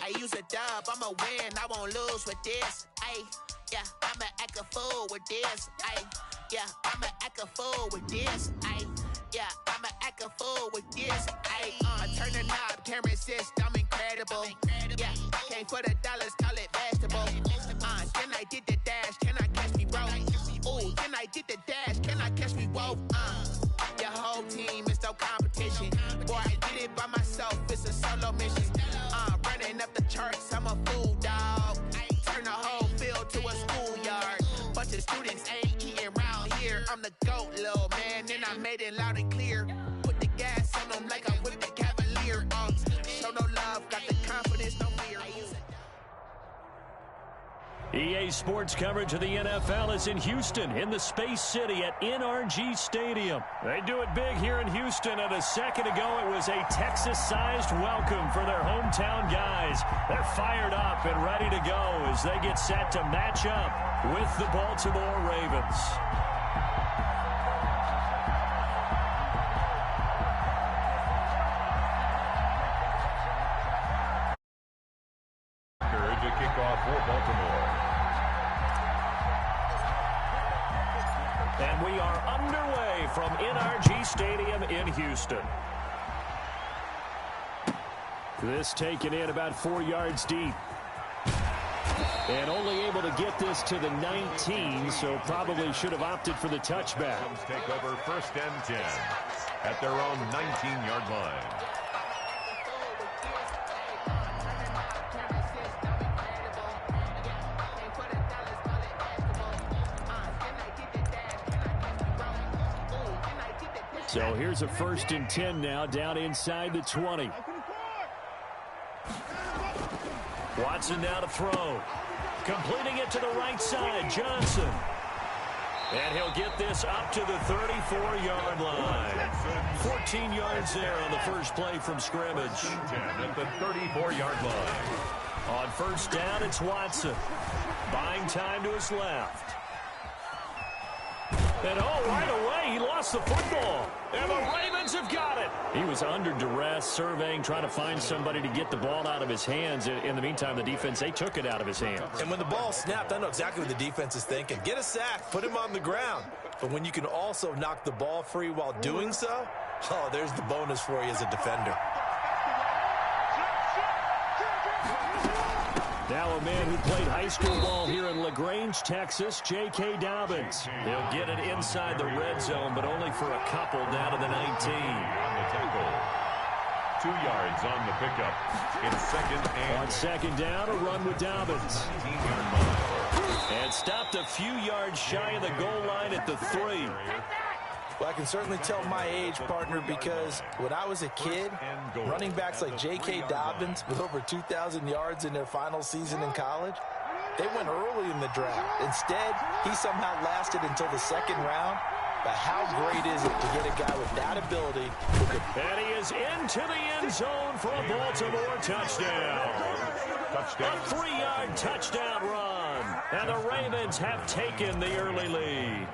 I use a dub, I'ma win, I won't lose with this. Ay, yeah, I'ma act a fool with this. Ay, yeah, I'ma act a fool with this. Ay, yeah, I'ma act a fool with this. Ay, turn the knob, camera assist, I'm incredible. Yeah, came for the dollars, call it vegetable. Then I did the dash, can I catch me, bro? Ooh, then I did the dash, can I catch me, whoa? Your whole team is no competition. Boy, I did it by myself, it's a solo mission. Running up the charts, I'm a fool, dog. Turn the whole field to a schoolyard. Bunch of students ain't eating round here. I'm the GOAT, little man, and I made it loud and clear. Put the gas on them like I'm with the Cavalier. Show no love, got the confidence, no fear. EA Sports coverage of the NFL is in Houston, in the Space City at NRG Stadium. They do it big here in Houston, and a second ago it was a Texas-sized welcome for their hometown guys. They're fired up and ready to go as they get set to match up with the Baltimore Ravens. To kick off for Baltimore. And we are underway from NRG Stadium in Houston. This taken in about 4 yards deep. And only able to get this to the 19, so probably should have opted for the touchback. Take over 1st and 10 at their own 19-yard line. So here's a 1st and 10 now, down inside the 20. Watson now to throw. Completing it to the right side, Johnson. And he'll get this up to the 34-yard line. 14 yards there on the first play from scrimmage. 10 at the 34-yard line. On 1st down, it's Watson. Buying time to his left. And right away, he lost the football. And the Ravens have got it. He was under duress, surveying, trying to find somebody to get the ball out of his hands. In the meantime, the defense, they took it out of his hands. And when the ball snapped, I know exactly what the defense is thinking. Get a sack, put him on the ground. But when you can also knock the ball free while doing so, there's the bonus for you as a defender. Now a man who played high school ball here in LaGrange, Texas, J.K. Dobbins. He'll get it inside the red zone, but only for a couple down to the 19. On the tackle. 2 yards on the pickup. It's 2nd and... On 2nd down, a run with Dobbins. And stopped a few yards shy of the goal line at the 3. Well, I can certainly tell my age, partner, because when I was a kid, running backs like J.K. Dobbins with over 2,000 yards in their final season in college, they went early in the draft. Instead, he somehow lasted until the 2nd round. But how great is it to get a guy with that ability? And he is into the end zone for a Baltimore touchdown. A 3-yard touchdown run. And the Ravens have taken the early lead.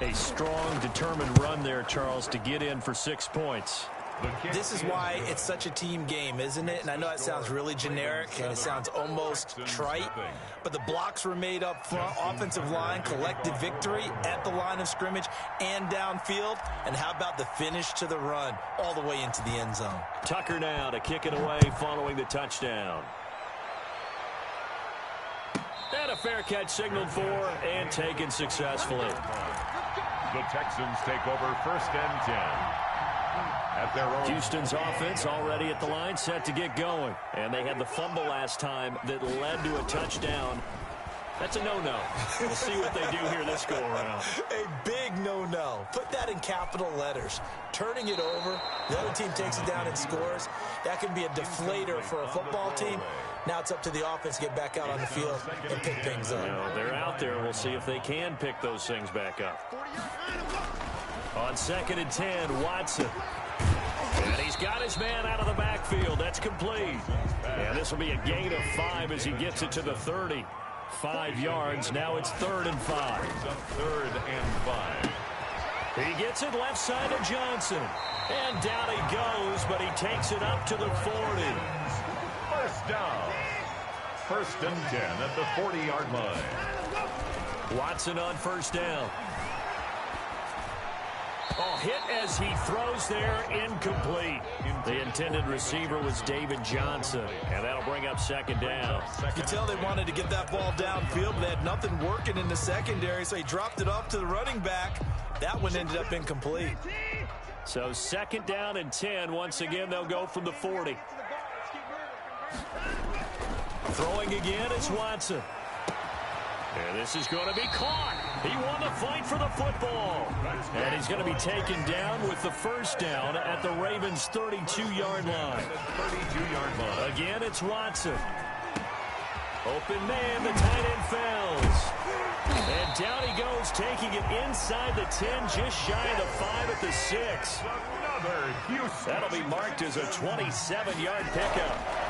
A strong, determined run there, Charles, to get in for 6 points. This is why it's such a team game, isn't it? And I know that sounds really generic, and it sounds almost trite, but the blocks were made up front. Offensive line collected victory at the line of scrimmage and downfield. And how about the finish to the run all the way into the end zone? Tucker now to kick it away following the touchdown. And a fair catch signaled for and taken successfully. The Texans take over 1st and 10. At their own. Houston's offense already at the line, set to get going. And they had the fumble last time that led to a touchdown. That's a no-no. We'll see what they do here this go-around. A big no-no. Put that in capital letters. Turning it over, the other team takes it down and scores. That can be a deflator for a football team. Now it's up to the offense to get back out on the field and pick things up. Well, they're out there. We'll see if they can pick those things back up. On 2nd and 10, Watson. And he's got his man out of the backfield. That's complete. And this will be a gain of 5 as he gets it to the 30. 5 yards. Now it's 3rd and 5. 3rd and 5. He gets it left side of Johnson. And down he goes, but he takes it up to the 40. down. 1st and 10 at the 40-yard line. Watson on 1st down. Oh, hit as he throws there, incomplete. The intended receiver was David Johnson, and that'll bring up 2nd down. You could tell they wanted to get that ball downfield, but they had nothing working in the secondary, so he dropped it off to the running back. That one ended up incomplete. So 2nd down and 10. Once again, they'll go from the 40. Throwing again is Watson. And this is going to be caught. He won the fight for the football. And he's going to be taken down with the 1st down at the Ravens' 32-yard line. 32-yard line. Again, it's Watson. Open man, the tight end fails. And down he goes, taking it inside the 10, just shy of the 5 at the 6. Another Houston. That'll be marked as a 27-yard pickup.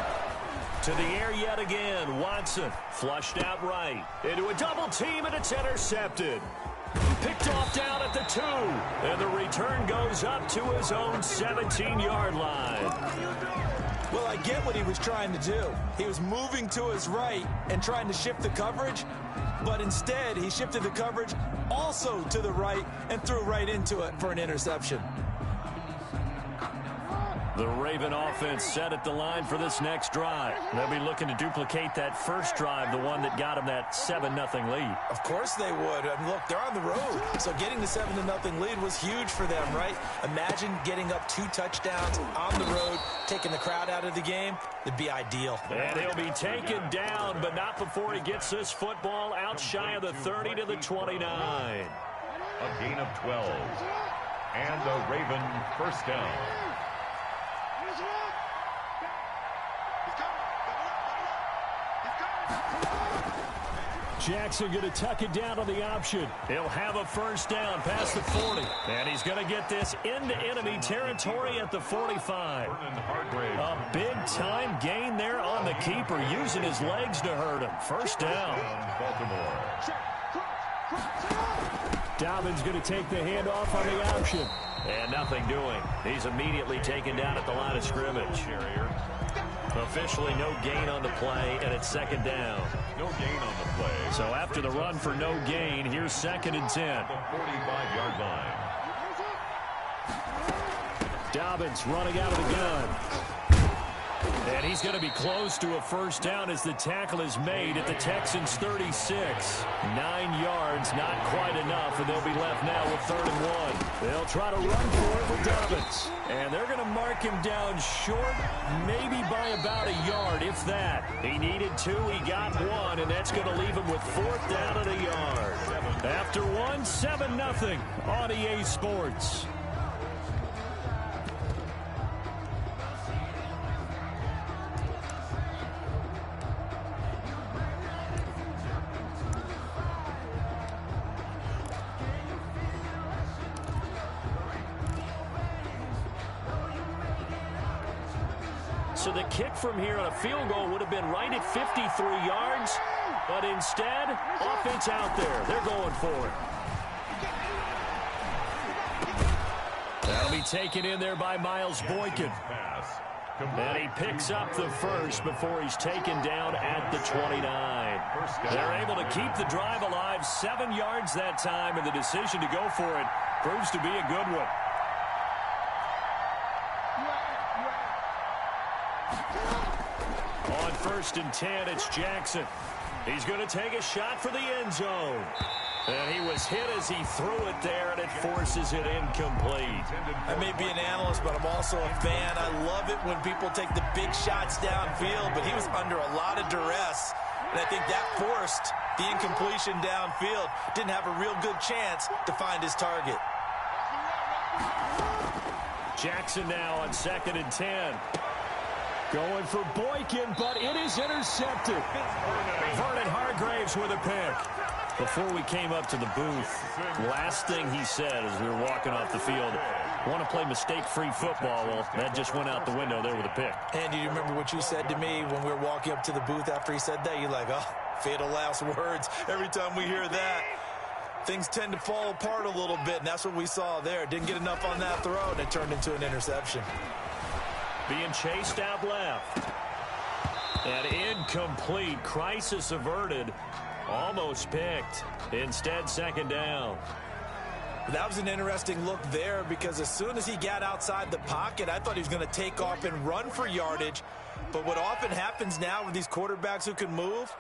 To the air yet again, Watson flushed out right. Into a double team, and it's intercepted. Picked off down at the 2. And the return goes up to his own 17-yard line. Well, I get what he was trying to do. He was moving to his right and trying to shift the coverage, but instead he shifted the coverage also to the right and threw right into it for an interception. The Raven offense set at the line for this next drive. They'll be looking to duplicate that first drive, the one that got them that 7-0 lead. Of course they would. I mean, look, they're on the road, so getting the 7-0 lead was huge for them, right? Imagine getting up 2 touchdowns on the road, taking the crowd out of the game. It'd be ideal. And he'll be taken down, but not before he gets this football out shy of the 30 to the 29. A gain of 12. And the Raven 1st down. Jackson going to tuck it down on the option. He'll have a 1st down past the 40. And he's going to get this into enemy territory at the 45. A big-time gain there on the keeper, using his legs to hurt him. 1st down. Baltimore. Dobbins going to take the handoff on the option. And nothing doing. He's immediately taken down at the line of scrimmage. Officially no gain on the play, and it's 2nd down. No gain on the play. So after the run for no gain, here's 2nd and 10. The 45-yard line. Dobbins running out of the gun. And he's going to be close to a 1st down as the tackle is made at the Texans' 36. 9 yards, not quite enough, and they'll be left now with 3rd and 1. They'll try to run for it with Dobbins. And they're going to mark him down short, maybe by about a yard, if that. He needed 2, he got 1, and that's going to leave him with 4th down and a yard. After 1, 7-0 on EA Sports. So the kick from here on a field goal would have been right at 53 yards, but instead, offense out there. They're going for it. That'll be taken in there by Miles Boykin. And he picks up the 1st before he's taken down at the 29. They're able to keep the drive alive, 7 yards that time, and the decision to go for it proves to be a good one. On 1st and 10, it's Jackson. He's going to take a shot for the end zone. And he was hit as he threw it there, and it forces it incomplete. I may be an analyst, but I'm also a fan. I love it when people take the big shots downfield, but he was under a lot of duress. And I think that forced the incompletion downfield. Didn't have a real good chance to find his target. Jackson now on 2nd and 10. Going for Boykin, but it is intercepted. Vernon Hargraves with a pick. Before we came up to the booth, last thing he said as we were walking off the field, want to play mistake-free football. Well, that just went out the window there with a pick. And do you remember what you said to me when we were walking up to the booth after he said that? You're like, oh, fatal last words. Every time we hear that, things tend to fall apart a little bit, and that's what we saw there. Didn't get enough on that throw, and it turned into an interception. Being chased out left. And incomplete. Crisis averted. Almost picked. Instead, second down. That was an interesting look there because as soon as he got outside the pocket, I thought he was going to take off and run for yardage. But what often happens now with these quarterbacks who can move,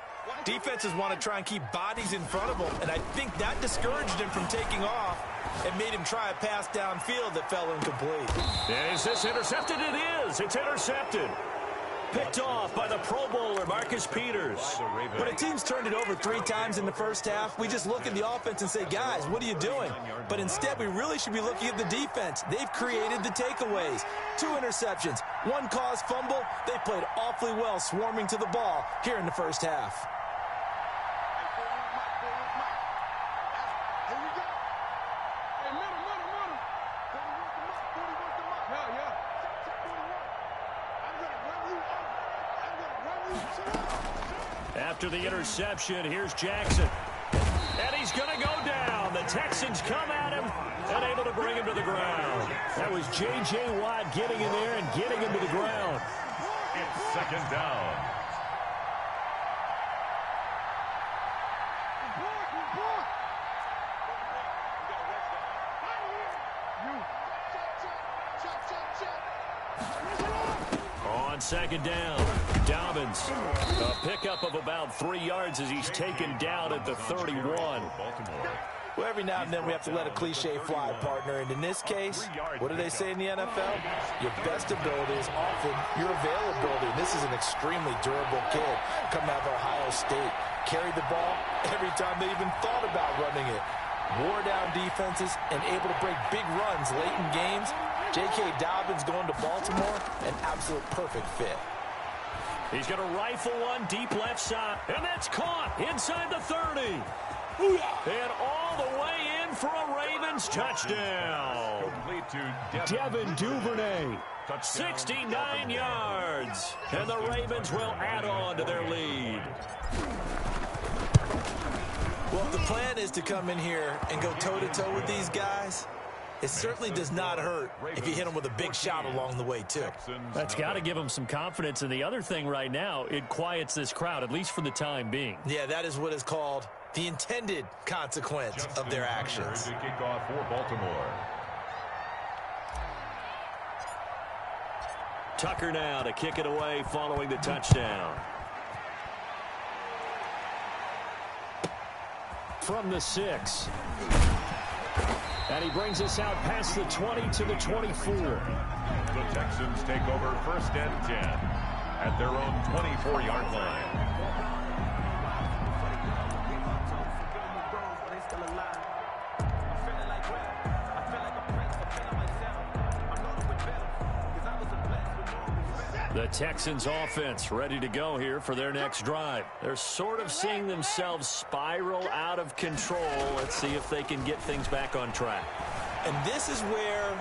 defenses want to try and keep bodies in front of them. And I think that discouraged him from taking off and made him try a pass downfield that fell incomplete. Is this intercepted? It is. It's intercepted. Picked off by the Pro Bowler, Marcus Peters. When a team's turned it over 3 times in the first half, we just look at the offense and say, guys, what are you doing? But instead, we really should be looking at the defense. They've created the takeaways. 2 interceptions, 1 caused fumble. They played awfully well swarming to the ball here in the first half. After the interception, here's Jackson. And he's going to go down. The Texans come at him and able to bring him to the ground. That was J.J. Watt getting in there and getting him to the ground. It's second down. On second down, Dobbins, a pickup of about 3 yards as he's taken down at the 31. Well, every now and then we have to let a cliche fly, partner. And in this case, what do they say in the NFL? Your best ability is often your availability. And this is an extremely durable kid coming out of Ohio State. Carried the ball every time they even thought about running it. Wore down defenses and able to break big runs late in games. J.K. Dobbins going to Baltimore, an absolute perfect fit. He's going to rifle one deep left side, and that's caught inside the 30. And all the way in for a Ravens touchdown. Devin Duvernay, 69 yards, and the Ravens will add on to their lead. Well, if the plan is to come in here and go toe-to-toe with these guys, it certainly does not hurt if you hit them with a big shot along the way, too. That's got to give them some confidence. And the other thing right now, it quiets this crowd, at least for the time being. Yeah, that is what is called the intended consequence of their actions. To kick off for Baltimore. Tucker now to kick it away following the touchdown. From the 6. And he brings us out past the 20 to the 24. The Texans take over 1st and 10 at their own 24-yard line. The Texans offense ready to go here for their next drive. They're sort of seeing themselves spiral out of control. Let's see if they can get things back on track. And this is where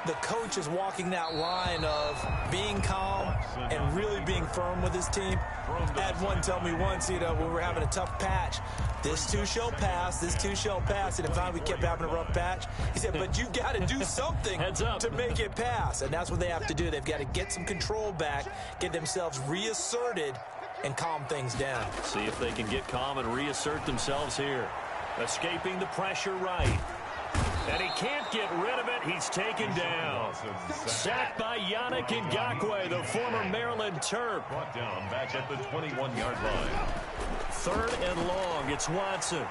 the coach is walking that line of being calm and really being firm with his team. I had one tell me once, when we were having a tough patch, this too shall pass, this too shall pass. And finally we kept having a rough patch. He said, but you've got to do something to make it pass. And that's what they have to do. They've got to get some control back, get themselves reasserted, and calm things down. See if they can get calm and reassert themselves here. Escaping the pressure right. And he can't get rid of it. He's taken down. Sacked by Yannick Ngakoue, the former Maryland Terp. Brought down back at the 21-yard line. 3rd and long. It's Watson.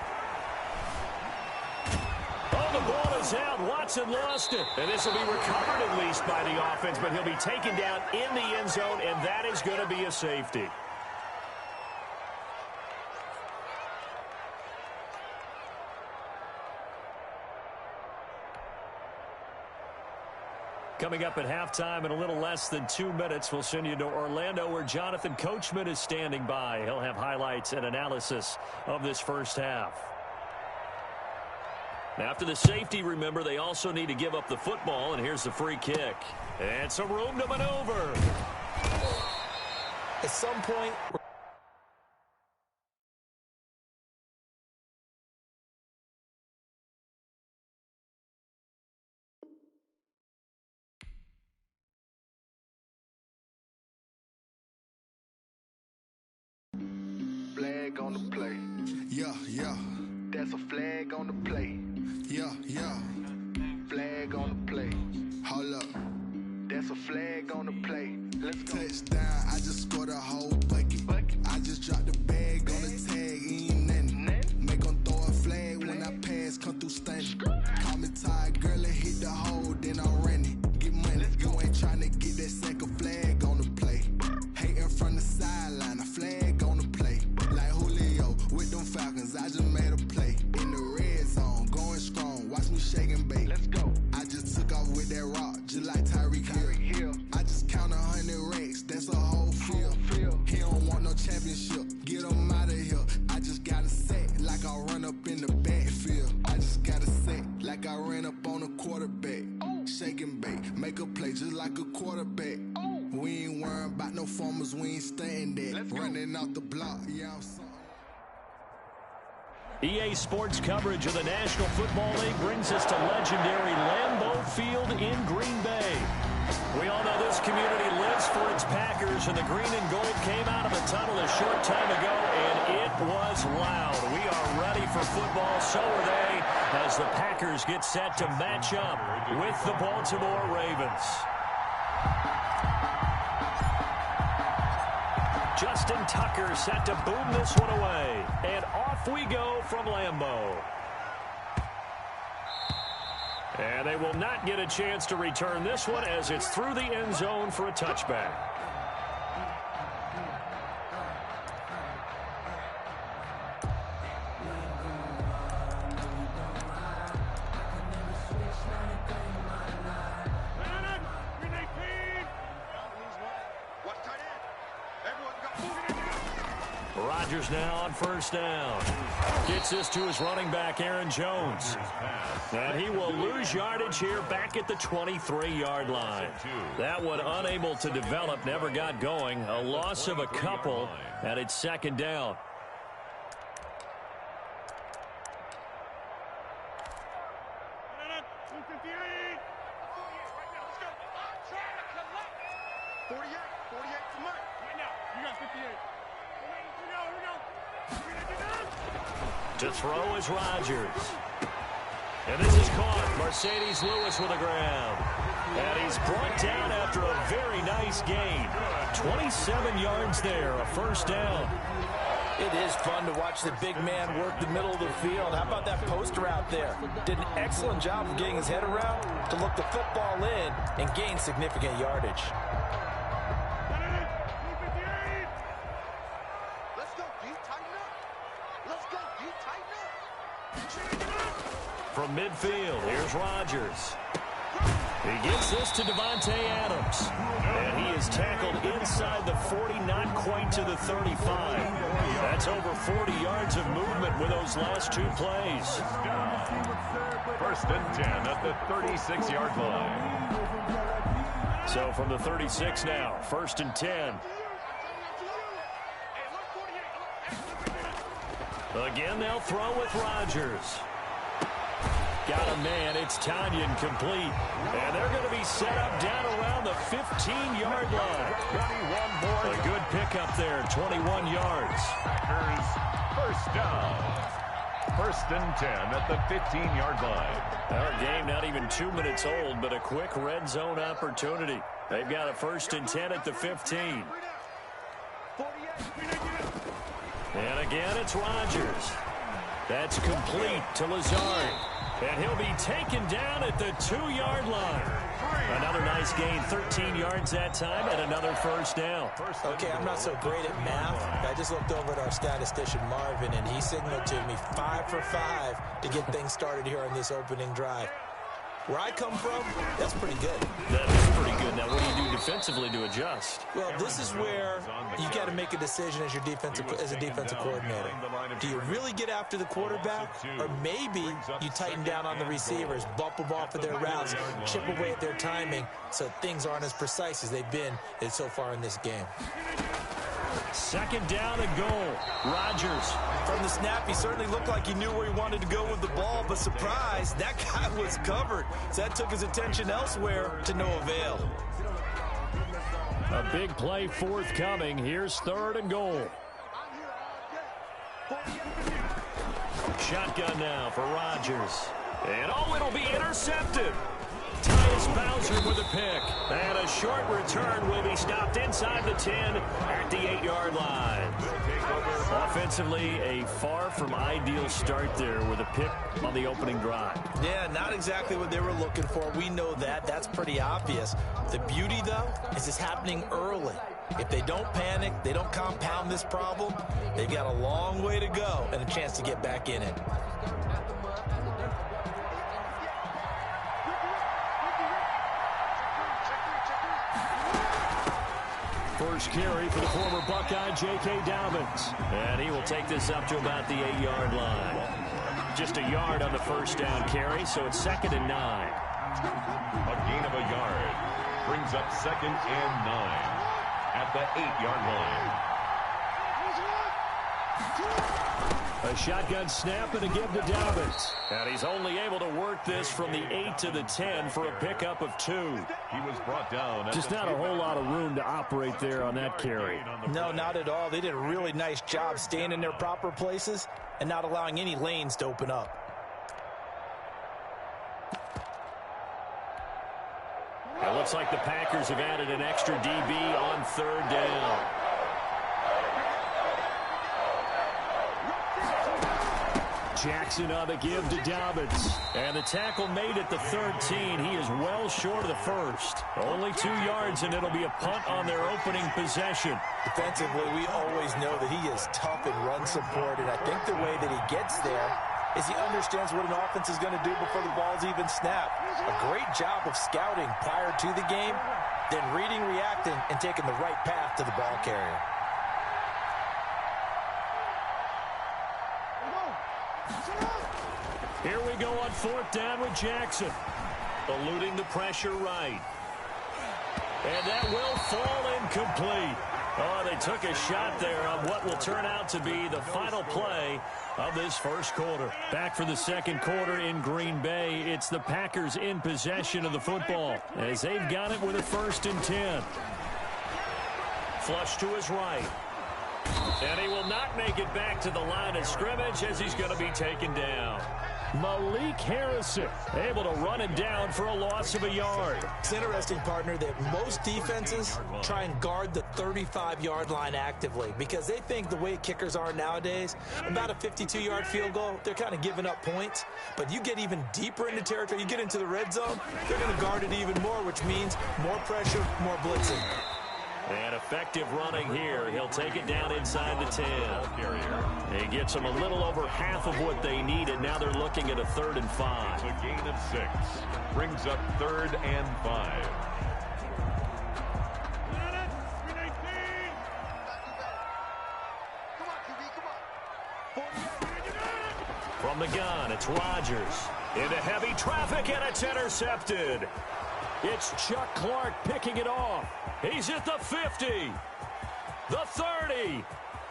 Oh, the ball is out. Watson lost it. And this will be recovered at least by the offense, but he'll be taken down in the end zone, and that is going to be a safety. Coming up at halftime in a little less than 2 minutes, we'll send you to Orlando where Jonathan Coachman is standing by. He'll have highlights and analysis of this first half. After the safety, remember, they also need to give up the football, and here's the free kick. And some room to maneuver. At some point, on the play. Yeah, yeah. That's a flag on the play. Yeah, yeah. Flag on the play. Hold up. That's a flag on the play. Let's go. Touchdown, I just scored a whole bucket. I just dropped the bag on the tag, ain't nothing. Make them throw a flag when I pass, come through stunning. Call me tired, girl, and hit the hole, then I'm running. Get money, you ain't tryna get that second flag on the play. Hating from the sideline, a flag on the play. Like Julio with them Falcons, I just made a play. In the red zone, going strong, watch me shake and bake. Let's go. I just took off with that rock, just like Tyreek Hill. I just count 100 racks, that's a whole field. He don't want no championship, get him out of here. I just got a set, like I run up in the backfield. I just got a set, like I ran up on a quarterback. Shake and bake, make a play just like a quarterback. We ain't worrying about no formers, we ain't staying there. Running out the block, yeah, I'm sorry. EA Sports coverage of the National Football League brings us to legendary Lambeau Field in Green Bay. We all know this community lives for its Packers, and the green and gold came out of the tunnel a short time ago, and it was loud. We are ready for football, so are they, as the Packers get set to match up with the Baltimore Ravens. Justin Tucker set to boom this one away. And off we go from Lambeau. And they will not get a chance to return this one as it's through the end zone for a touchback. Rodgers now on first down. Gets this to his running back, Aaron Jones. And he will lose yardage here back at the 23-yard line. That one unable to develop, never got going. A loss of a couple, and it's second down. To throw is Rodgers. And this is caught. Mercedes Lewis with a grab. And he's brought down after a very nice gain. 27 yards there, a first down. It is fun to watch the big man work the middle of the field. How about that poster out there? Did an excellent job of getting his head around to look the football in and gain significant yardage. From midfield, here's Rodgers. He gets this to Devontae Adams. And he is tackled inside the 40, not quite to the 35. That's over 40 yards of movement with those last two plays. First and 10 at the 36-yard line. So from the 36 now, first and 10. Again, they'll throw with Rodgers. Got a man. It's Tanyan complete. And they're going to be set up down around the 15-yard line. A good pickup there, 21 yards. Packers first down. First and 10 at the 15-yard line. Our game not even 2 minutes old, but a quick red zone opportunity. They've got a first and 10 at the 15. And again, it's Rodgers. That's complete to Lazard. And he'll be taken down at the 2-yard line. Another nice gain, 13 yards that time, and another first down. Okay, I'm not so great at math. I just looked over at our statistician, Marvin, and he signaled to me 5 for 5 to get things started here on this opening drive. Where I come from, that's pretty good. That is pretty good. Now, what do you do defensively to adjust? Well, this is where you got to make a decision as a defensive coordinator. Do you really get after the quarterback, or maybe you tighten down on the receivers, bump them off of their routes, chip away at their timing, so things aren't as precise as they've been so far in this game. Second down and goal. Rodgers. From the snap, he certainly looked like he knew where he wanted to go with the ball, but surprise, that guy was covered. So that took his attention elsewhere to no avail. A big play forthcoming. Here's third and goal. Shotgun now for Rodgers. And it'll be intercepted. Tyus Bowser with a pick. And a short return will be stopped inside the 10 at the 8-yard line. Offensively, a far from ideal start there with a pick on the opening drive. Yeah, not exactly what they were looking for. We know that. That's pretty obvious. The beauty, though, is it's happening early. If they don't panic, they don't compound this problem, they've got a long way to go and a chance to get back in it. First carry for the former Buckeye, J.K. Dobbins. And he will take this up to about the 8-yard line. Just a yard on the first down carry, so it's 2nd and 9. A gain of a yard brings up 2nd and 9 at the 8-yard line. A shotgun snap and a give to Dobbins. And he's only able to work this from the 8 to the 10 for a pickup of 2. He was brought down. Just not a whole lot of room to operate there on that carry. No, not at all. They did a really nice job staying in their proper places and not allowing any lanes to open up. It looks like the Packers have added an extra DB on 3rd down. Jackson on the give to Dobbins. And the tackle made at the 13. He is well short of the first. Only 2 yards, and it'll be a punt on their opening possession. Defensively, we always know that he is tough in run support, and I think the way that he gets there is he understands what an offense is going to do before the ball's even snapped. A great job of scouting prior to the game, then reading, reacting, and taking the right path to the ball carrier. Here we go on 4th down with Jackson. Eluding the pressure right. And that will fall incomplete. Oh, they took a shot there on what will turn out to be the final play of this first quarter. Back for the second quarter in Green Bay. It's the Packers in possession of the football as they've got it with a 1st and 10. Flush to his right. And he will not make it back to the line of scrimmage as he's going to be taken down. Malik Harrison able to run him down for a loss of a yard. It's interesting, partner, that most defenses try and guard the 35-yard line actively because they think the way kickers are nowadays, about a 52-yard field goal, they're kind of giving up points. But you get even deeper into territory, you get into the red zone, they're going to guard it even more, which means more pressure, more blitzing. And effective running here. He'll take it down inside the 10. He gets them a little over half of what they needed. Now they're looking at a 3rd and 5. A gain of 6 brings up 3rd and 5. From the gun, it's Rodgers. Into heavy traffic, and it's intercepted. It's Chuck Clark picking it off. He's at the 50, the 30,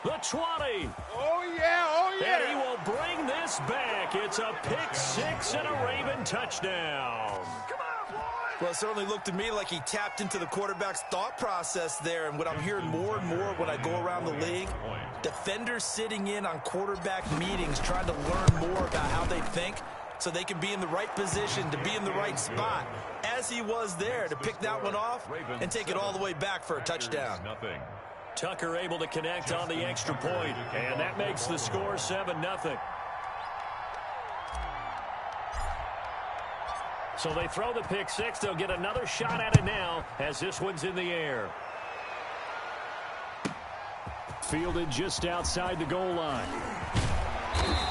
the 20. Oh, yeah, And he will bring this back. It's a pick 6 and a Raven touchdown. Come on, boys. Well, it certainly looked to me like he tapped into the quarterback's thought process there. And what I'm hearing more and more when I go around the league, defenders sitting in on quarterback meetings trying to learn more about how they think so they can be in the right position, to be in the right spot, as he was there to pick that one off and take it all the way back for a touchdown. Tucker able to connect on the extra point, and that makes the score 7-0. So they throw the pick 6. They'll get another shot at it now as this one's in the air. Fielded just outside the goal line.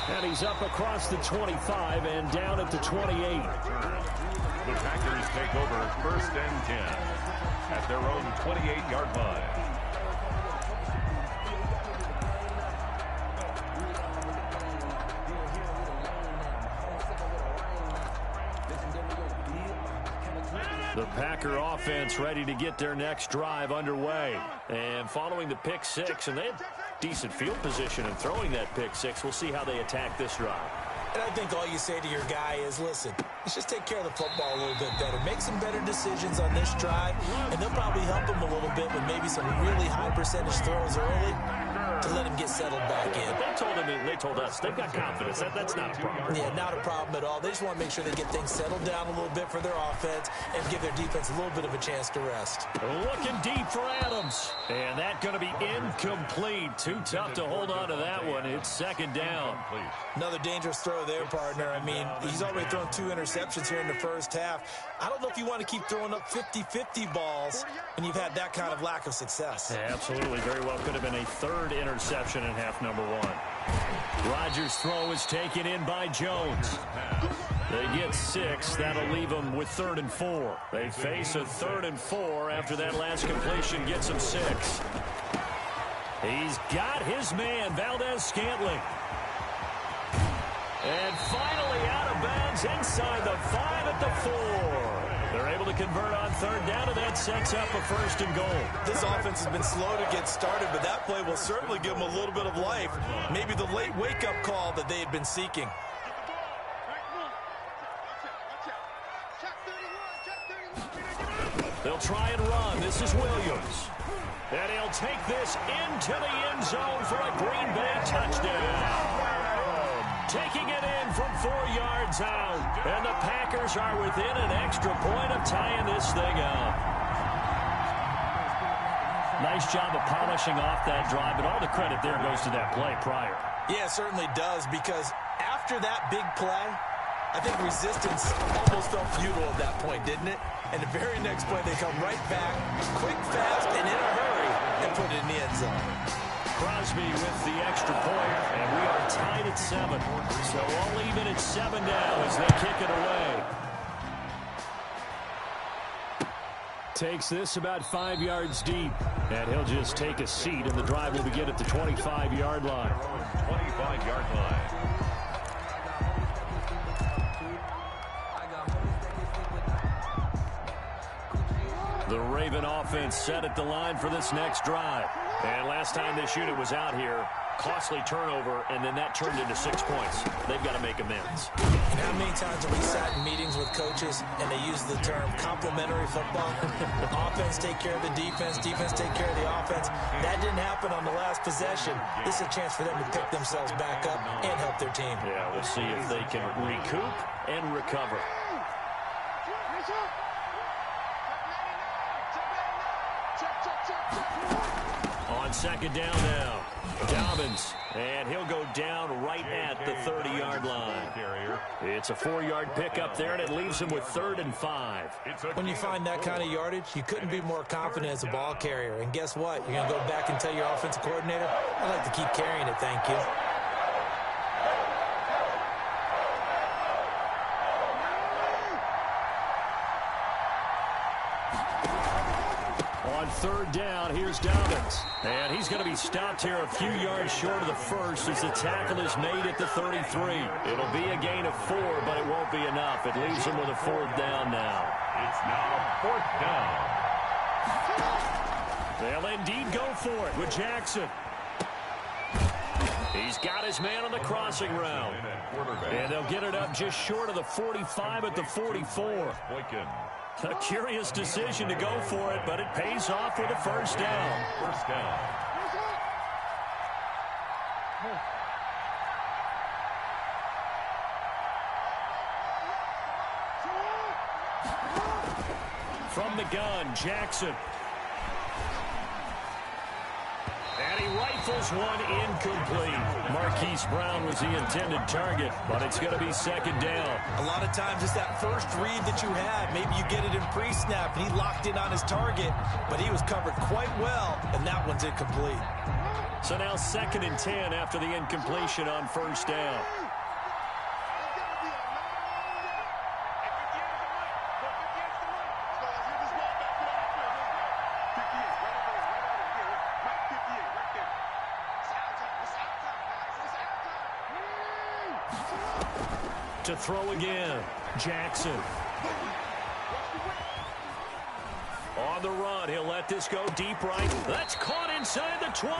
And he's up across the 25 and down at the 28. The Packers take over 1st and 10 at their own 28-yard line. The Packer offense ready to get their next drive underway. And following the pick 6, and they had decent field position in throwing that pick 6. We'll see how they attack this drive. And I think all you say to your guy is, listen, let's just take care of the football a little bit better. Make some better decisions on this drive, and they'll probably help him a little bit with maybe some really high percentage throws early. to let him get settled back in. They told us they've got confidence. That's not a problem. Yeah, not a problem at all. They just want to make sure they get things settled down a little bit for their offense and give their defense a little bit of a chance to rest. Looking deep for Adams. And that's going to be incomplete. Too tough to hold on to that one. It's second down. Another dangerous throw there, partner. I mean, he's already thrown 2 interceptions here in the first half. I don't know if you want to keep throwing up 50-50 balls when you've had that kind of lack of success. Yeah, absolutely. Very well could have been a 3rd interception in half number 1. Rodgers' throw is taken in by Jones. They get 6. That'll leave them with 3rd and 4. They face a 3rd and 4 after that last completion gets them 6. He's got his man, Valdez-Scantling. And finally out of bounds inside the 5 at the 4. They're able to convert on 3rd down, and that sets up a 1st and goal. This offense has been slow to get started, but that play will certainly give them a little bit of life. Maybe the late wake-up call that they had been seeking. They'll try and run. This is Williams. And he'll take this into the end zone for a Green Bay touchdown. Taking it in from 4 yards out. And the Packers are within an extra point of tying this thing up. Nice job of polishing off that drive, but all the credit there goes to that play prior. Yeah, it certainly does, because after that big play, I think resistance almost felt futile at that point, didn't it? And the very next play, they come right back, quick, fast, and in a hurry, and put it in the end zone. Crosby with the extra point, and we are tied at 7. So all even at 7 now as they kick it away. Takes this about 5 yards deep, and he'll just take a seat, and the drive will begin at the 25-yard line. 25-yard line. The Raven offense set at the line for this next drive. And last time this unit was out here, costly turnover, and then that turned into 6 points. They've got to make amends. And how many times have we sat in meetings with coaches and they use the term complementary football? Offense take care of the defense, defense take care of the offense. That didn't happen on the last possession. This is a chance for them to pick themselves back up and help their team. Yeah, we'll see if they can recoup and recover. On second down now, Dobbins, and he'll go down right at the 30-yard line. It's a 4-yard pickup there, and it leaves him with 3rd and 5. When you find that kind of yardage, you couldn't be more confident as a ball carrier. And guess what? You're going to go back and tell your offensive coordinator, I'd like to keep carrying it, thank you. On 3rd down, here's Dobbins. And he's going to be stopped here a few yards short of the first as the tackle is made at the 33. It'll be a gain of 4, but it won't be enough. It leaves him with a 4th down now. It's now 4th down. They'll indeed go for it with Jackson. He's got his man on the crossing route. And they'll get it up just short of the 45 at the 44. A curious decision to go for it, but it pays off with a 1st down. 1st down. From the gun, Jackson. And he rifles one incomplete. Marquise Brown was the intended target, but it's going to be 2nd down. A lot of times it's that first read that you had. Maybe you get it in pre-snap, and he locked in on his target, but he was covered quite well, and that one's incomplete. So now 2nd and 10 after the incompletion on 1st down. To throw again, Jackson. On the run, he'll let this go deep right. That's caught inside the 20.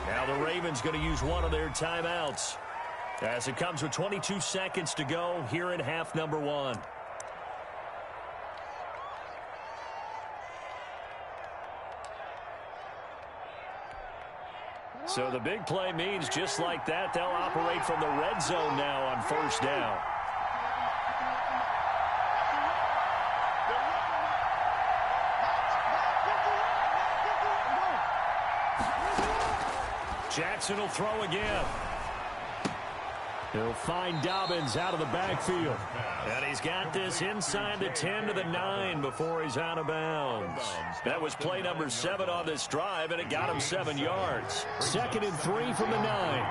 Now the Ravens going to use one of their timeouts as it comes with 22 seconds to go here in half number 1. So the big play means just like that, they'll operate from the red zone now on first down. Jackson will throw again. He'll find Dobbins out of the backfield. And he's got this inside the 10 to the 9 before he's out of bounds. That was play number 7 on this drive, and it got him 7 yards. 2nd and 3 from the 9.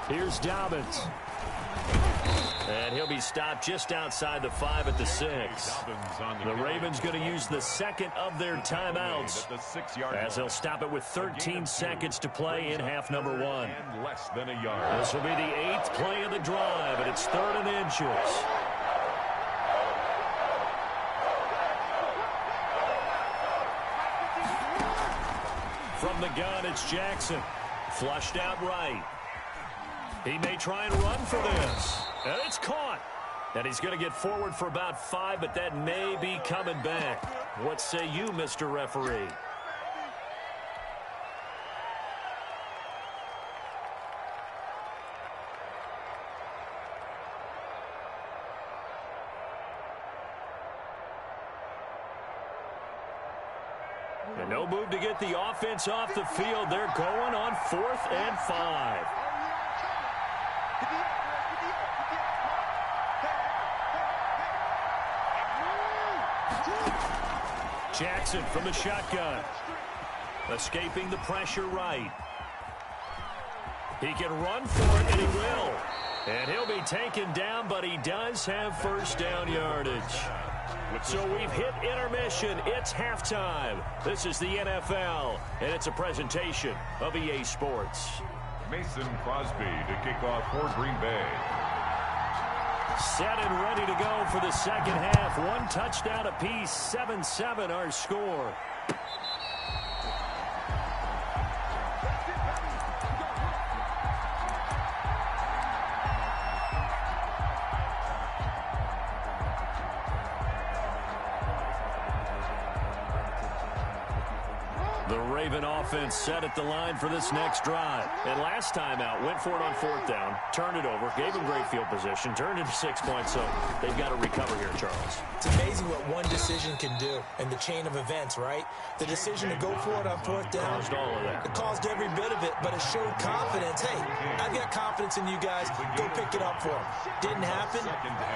Here's Dobbins. And he'll be stopped just outside the 5 at the 6. The Ravens going to use the 2nd of their timeouts as they'll stop it with 13 seconds to play in half number 1. This will be the 8th play of the drive, and it's 3rd and inches. From the gun, it's Jackson. Flushed out right. He may try and run for this. And it's caught. And he's going to get forward for about 5, but that may be coming back. What say you, Mr. Referee? And no move to get the offense off the field. They're going on 4th and 5. Jackson from the shotgun. Escaping the pressure right. He can run for it, and he will. And he'll be taken down, but he does have first down yardage. So we've hit intermission. It's halftime. This is the NFL, and it's a presentation of EA Sports. Mason Crosby to kick off for Green Bay. Set and ready to go for the second half. 1 touchdown apiece, 7-7 our score. The Raven offense set at the line for this next drive. And last time out, went for it on 4th down, turned it over, gave them great field position, turned it to 6 points, so they've got to recover here, Charles. It's amazing what one decision can do in the chain of events, right? The decision to go for it on 4th down. Caused all of that. It caused every bit of it, but it showed confidence. Hey, I've got confidence in you guys. Go pick it up for them. Didn't happen.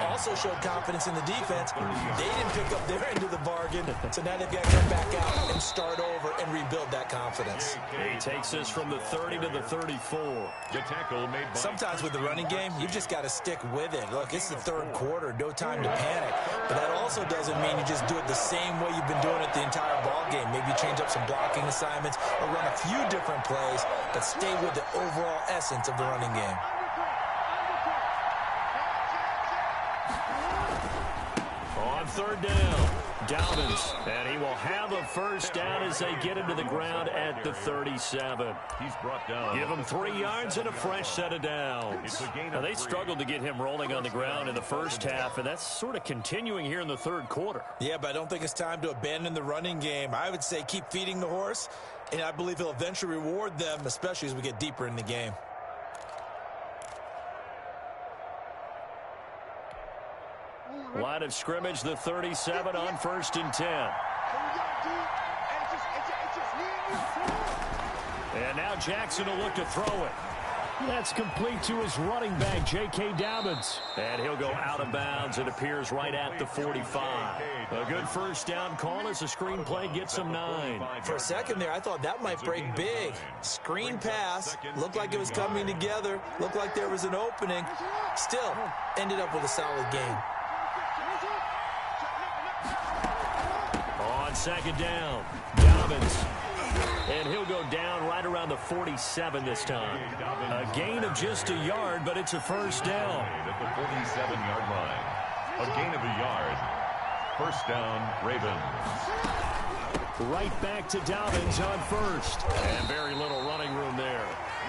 Also showed confidence in the defense. They didn't pick up their end of the bargain, so now they've got to come back out and start over and rebuild that confidence. He takes us from the 30 to the 34. The tackle made by Sometimes with the running game, you've just got to stick with it. Look, it's the 3rd quarter, no time to panic. But that also doesn't mean you just do it the same way you've been doing it the entire ball game. Maybe you change up some blocking assignments or run a few different plays, but stay with the overall essence of the running game. On 3rd down, Dobbins, and he will have a first down as they get into the ground at the 37. He's brought down. Give him 3 yards and a fresh set of downs. Now, they struggled to get him rolling on the ground in the first half, and that's sort of continuing here in the 3rd quarter. Yeah, but I don't think it's time to abandon the running game. I would say keep feeding the horse, and I believe he'll eventually reward them, especially as we get deeper in the game. Line of scrimmage, the 37 on 1st and 10. And now Jackson will look to throw it. That's complete to his running back, J.K. Dobbins. And he'll go out of bounds. It appears right at the 45. A good first down call as the screen play gets him 9. For a second there, I thought that might break big. Screen pass. Looked like it was coming together. Looked like there was an opening. Still, ended up with a solid game. On 2nd down, Dobbins. And he'll go down right around the 47 this time. A gain of just a yard, but it's a first down. At the 47-yard line. A gain of a yard. First down, Ravens. Right back to Dobbins on 1st. And very little running room there.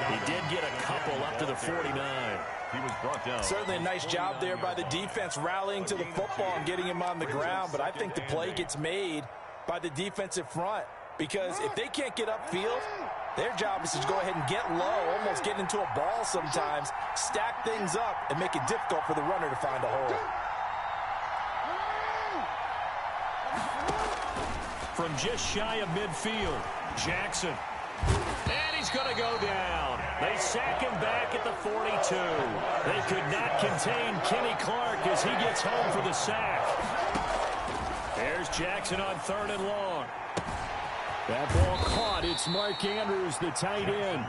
He did get a couple up to the 49. He was brought down. Certainly a nice job there by the defense rallying to the football and getting him on the ground, but I think the play gets made by the defensive front because if they can't get upfield, their job is to go ahead and get low, almost get into a ball sometimes, stack things up, and make it difficult for the runner to find a hole. From just shy of midfield, Jackson. And he's going to go down. They sack him back at the 42. They could not contain Kenny Clark as he gets home for the sack. There's Jackson on 3rd and long. That ball caught. It's Mark Andrews, the tight end.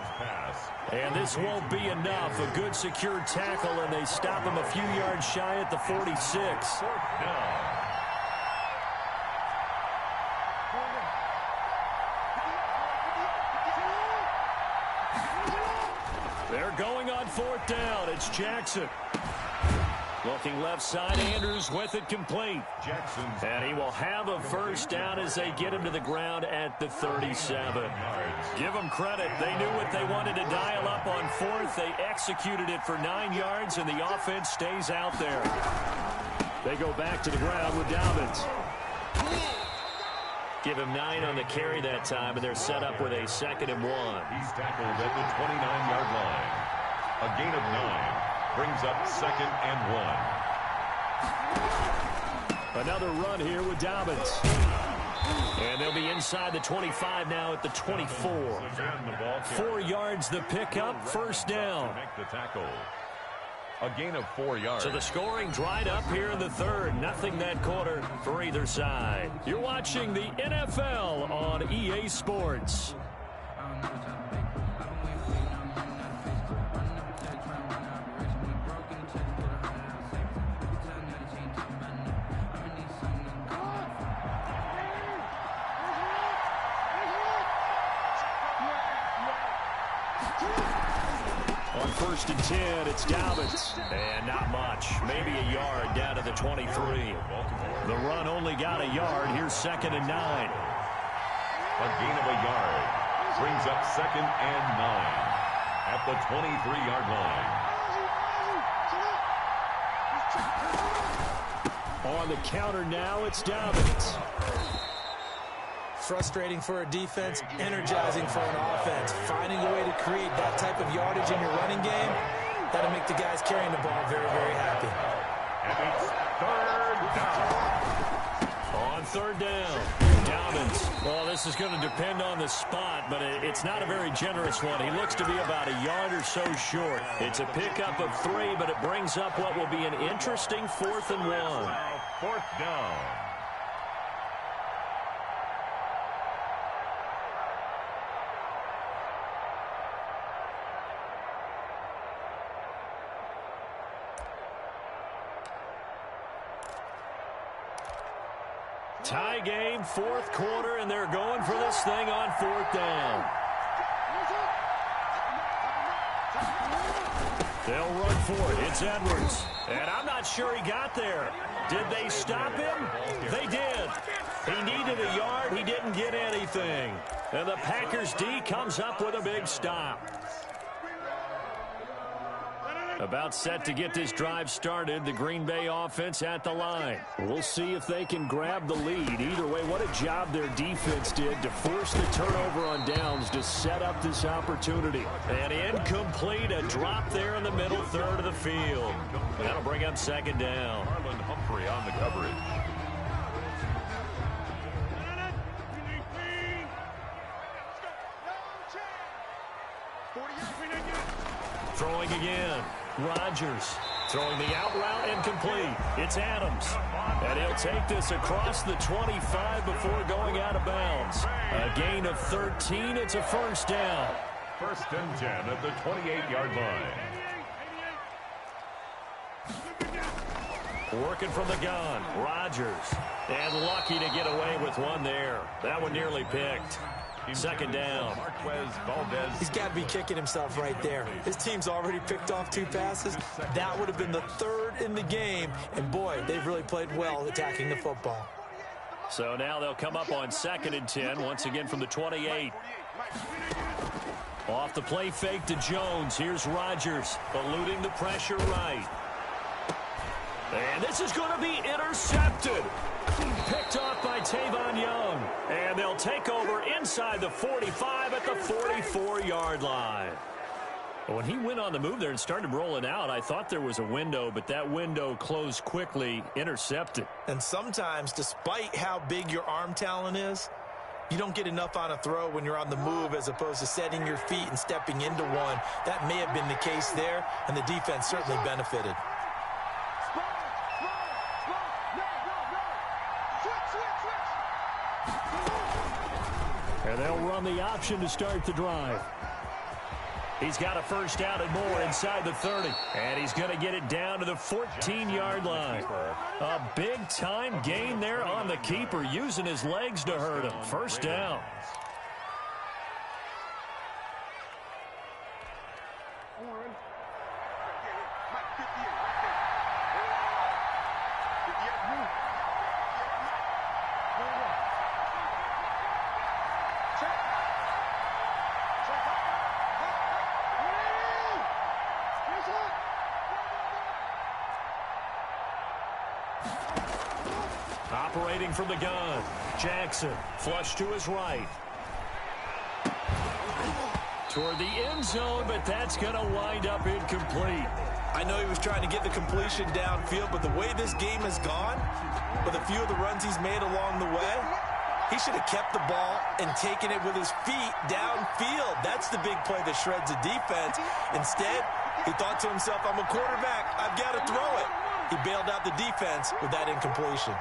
And this won't be enough. A good secure tackle, and they stop him a few yards shy at the 46. They're going on 4th down. It's Jackson. Looking left side, Andrews with it complete. And he will have a first down as they get him to the ground at the 37. Give them credit. They knew what they wanted to dial up on 4th. They executed it for 9 yards, and the offense stays out there. They go back to the ground with Dobbins. Give him 9 on the carry that time, and they're set up with a 2nd and 1. He's tackled at the 29-yard line. A gain of 9 brings up 2nd and 1. Another run here with Dobbins. And they'll be inside the 25 now at the 24. 4 yards the pickup, first down. Make the tackle. A gain of 4 yards. So the scoring dried up here in the 3rd. Nothing that quarter for either side. You're watching the NFL on EA Sports. On 1st and 10, it's Dobbins. And not much. Maybe a yard down to the 23. The run only got a yard. Here's 2nd and 9. A gain of a yard brings up 2nd and 9 at the 23-yard line. On the counter now, it's Dobbins. Frustrating for a defense, energizing for an offense. Finding a way to create that type of yardage in your running game, that'll make the guys carrying the ball very, very happy. And it's 3rd down. On 3rd down, Dobbins. Well, this is going to depend on the spot, but it's not a very generous one. He looks to be about a yard or so short. It's a pickup of 3, but it brings up what will be an interesting 4th and 1. 4th down. Tie game, 4th quarter, and they're going for this thing on 4th down. They'll run for it. It's Edwards. And I'm not sure he got there. Did they stop him? They did. He needed a yard. He didn't get anything. And the Packers D comes up with a big stop. About set to get this drive started, the Green Bay offense at the line. We'll see if they can grab the lead. Either way, what a job their defense did to force the turnover on downs to set up this opportunity. And incomplete, a drop there in the middle 3rd of the field. That'll bring up 2nd down. Marlon Humphrey on the coverage. Throwing again. Rodgers throwing the out route incomplete. It's Adams. And he'll take this across the 25 before going out of bounds. A gain of 13. It's a first down. 1st and 10 at the 28-yard line. Working from the gun. Rodgers. And lucky to get away with one there. That one nearly picked. 2nd down. He's got to be kicking himself right there. His team's already picked off 2 passes. That would have been the 3rd in the game. And, boy, they've really played well attacking the football. So now they'll come up on 2nd and 10, once again from the 28. Off the play fake to Jones. Here's Rodgers, eluding the pressure right. And this is going to be intercepted. Picked off by Tavon Young. And they'll take over inside the 45 at the 44-yard line. When he went on the move there and started rolling out, I thought there was a window, but that window closed quickly, intercepted. And sometimes, despite how big your arm talent is, you don't get enough on a throw when you're on the move as opposed to setting your feet and stepping into one. That may have been the case there, and the defense certainly benefited. And they'll run the option to start the drive. He's got a first down and more inside the 30. And he's going to get it down to the 14-yard line. A big-time gain there on the keeper, using his legs to hurt him. First down. Operating from the gun, Jackson, flush to his right. Toward the end zone, but that's going to wind up incomplete. I know he was trying to get the completion downfield, but the way this game has gone, with a few of the runs he's made along the way, he should have kept the ball and taken it with his feet downfield. That's the big play that shreds the defense. Instead, he thought to himself, I'm a quarterback, I've got to throw it. He bailed out the defense with that incompletion.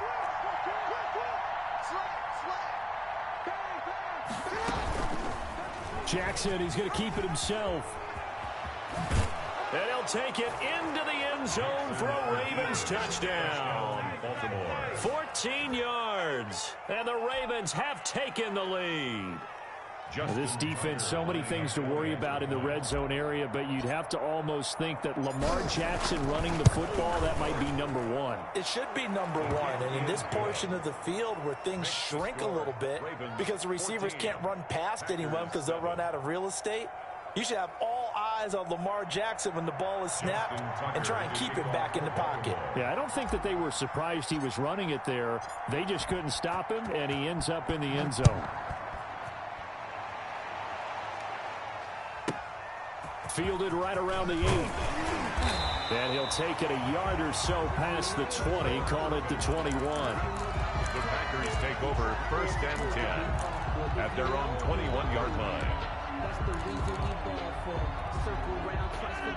Jackson, he's going to keep it himself. And he'll take it into the end zone for a Ravens touchdown. 14 yards. And the Ravens have taken the lead. This defense, so many things to worry about in the red zone area, but you'd have to almost think that Lamar Jackson running the football, that might be number one. It should be number one, and in this portion of the field where things shrink a little bit because the receivers can't run past anyone because they'll run out of real estate, you should have all eyes on Lamar Jackson when the ball is snapped and try and keep him back in the pocket. Yeah, I don't think that they were surprised he was running it there. They just couldn't stop him, and he ends up in the end zone. Fielded right around the 8. And he'll take it a yard or so past the 20, call it the 21. The Packers take over 1st and 10 at their own 21-yard line.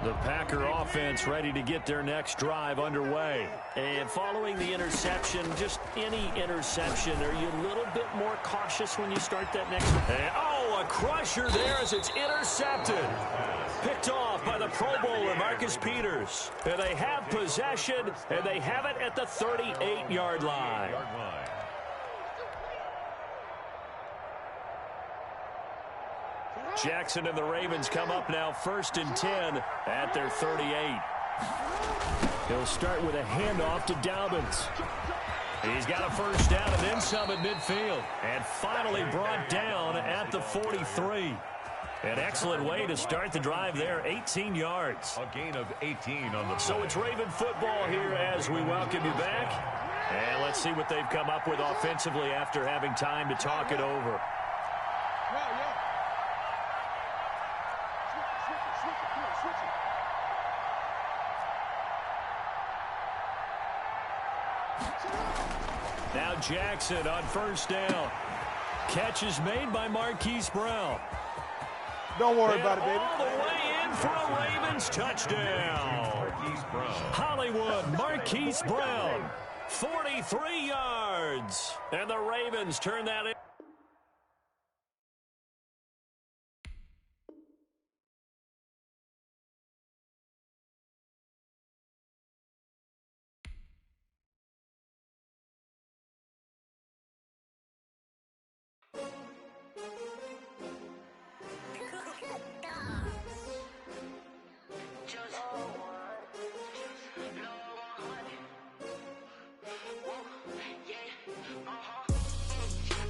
The Packer offense ready to get their next drive underway. And following the interception, just any interception, are you a little bit more cautious when you start that next one? Oh, a crusher there as it's intercepted. Picked off by the Pro Bowler, Marcus Peters. And they have possession, and they have it at the 38-yard line. Jackson and the Ravens come up now 1st and 10 at their 38. He'll start with a handoff to Dobbins. He's got a first down and then some at midfield. And finally brought down at the 43. An excellent way to start the drive there, 18 yards. A gain of 18 on the play. So it's Raven football here as we welcome you back. And let's see what they've come up with offensively after having time to talk it over. Now Jackson on first down. Catch is made by Marquise Brown. Don't worry about it, baby. All the way in for a Ravens touchdown. Marquise Brown. Hollywood, Marquise Brown. 43 yards. And the Ravens turn that in.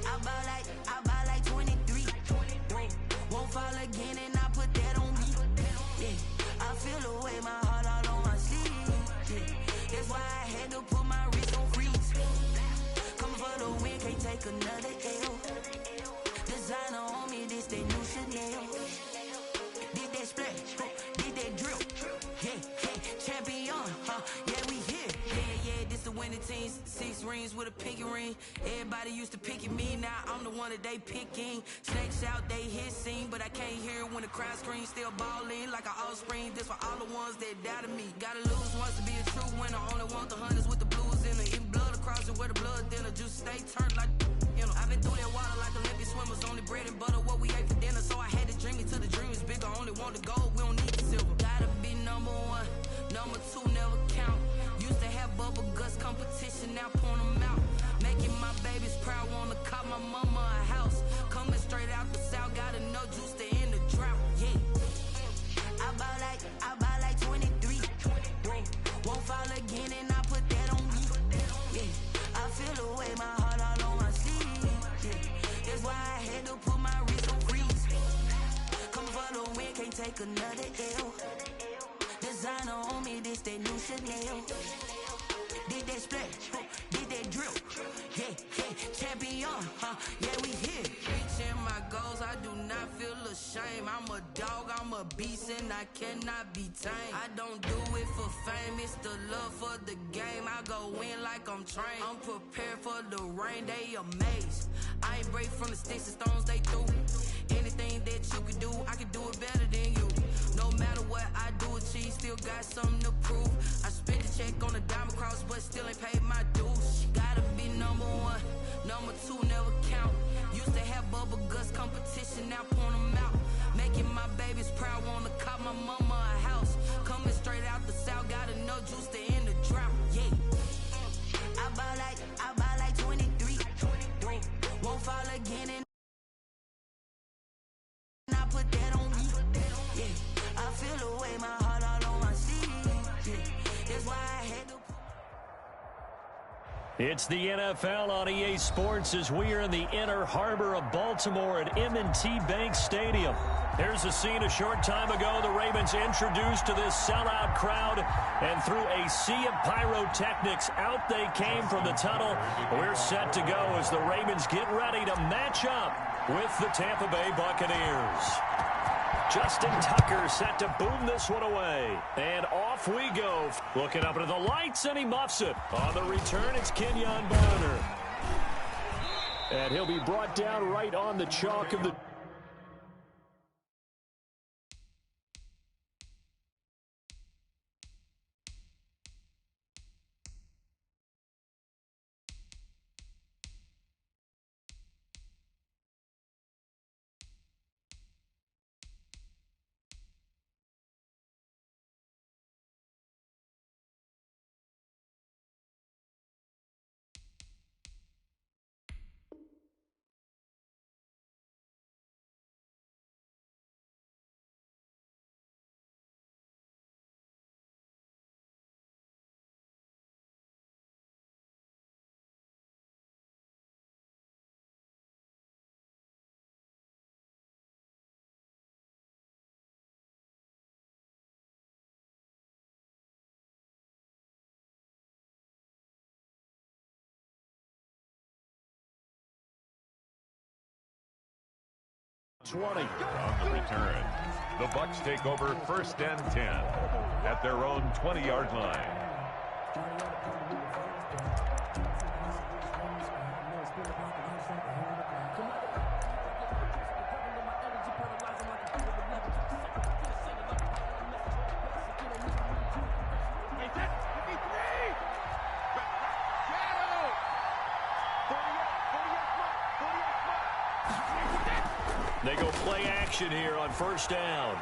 I buy 20 teams, 6 rings with a pinky ring. Everybody used to pick at me, now I'm the one that they picking. Snakes out, they hit scene, but I can't hear it when the crowd screams. Still balling like an offspring. This for all the ones that doubted me. Gotta lose once to be a true winner. Only want the hunters with the blues in it. Eating blood across it where the blood thinner. Juice stay turned like, you know. I've been through that water like Olympic swimmers. Only bread and butter, what we ate for dinner. So I had to dream it till the dream is bigger. Only want the gold, we don't need the silver. Gotta be number 1, number 2 never count. Used to have bubble guts competition, now point them out. Making my babies proud, wanna call my mama a house. Coming straight out the south, gotta know juice to end the drought. Yeah, I buy like 23. Won't fall again, and I put that on me. Yeah, I feel the way, my heart all on my sleeve. Yeah, that's why I had to put my wrist on freeze. Come for the win, can't take another L. Designer on me, this that new Chanel. Did that splash, did that drill. Yeah, champion, yeah, we here. Reaching my goals, I do not feel ashamed. I'm a dog, I'm a beast, and I cannot be tamed. I don't do it for fame, it's the love for the game. I go in like I'm trained. I'm prepared for the rain, they amazed. I ain't break from the sticks and stones they threw. Anything that you can do, I can do it better than you. No matter what I do, achieve, still got something to prove. I spent the check on a diamond cross, but still ain't paid my dues. Gotta be number 1, number 2 never count. Used to have bubble guts competition, now point them out. Making my babies proud, wanna call my mama a house. Coming straight out the south, gotta know juice to end the drought. Yeah, I buy like 23. Won't fall again, and I put that on me. Yeah, I feel the way, my heart all on my sleeve. Yeah, that's why I had to. It's the NFL on EA Sports as we are in the inner harbor of Baltimore at M&T Bank Stadium. Here's a scene a short time ago. The Ravens introduced to this sellout crowd, and through a sea of pyrotechnics, out they came from the tunnel. We're set to go as the Ravens get ready to match up with the Tampa Bay Buccaneers. Justin Tucker set to boom this one away. And off we go. Looking up into the lights, and he muffs it. On the return, it's Kenyon Barner. And he'll be brought down right on the chalk of the... On the return, the Bucs take over 1st and 10 at their own 20-yard line. They go play action here on 1st down.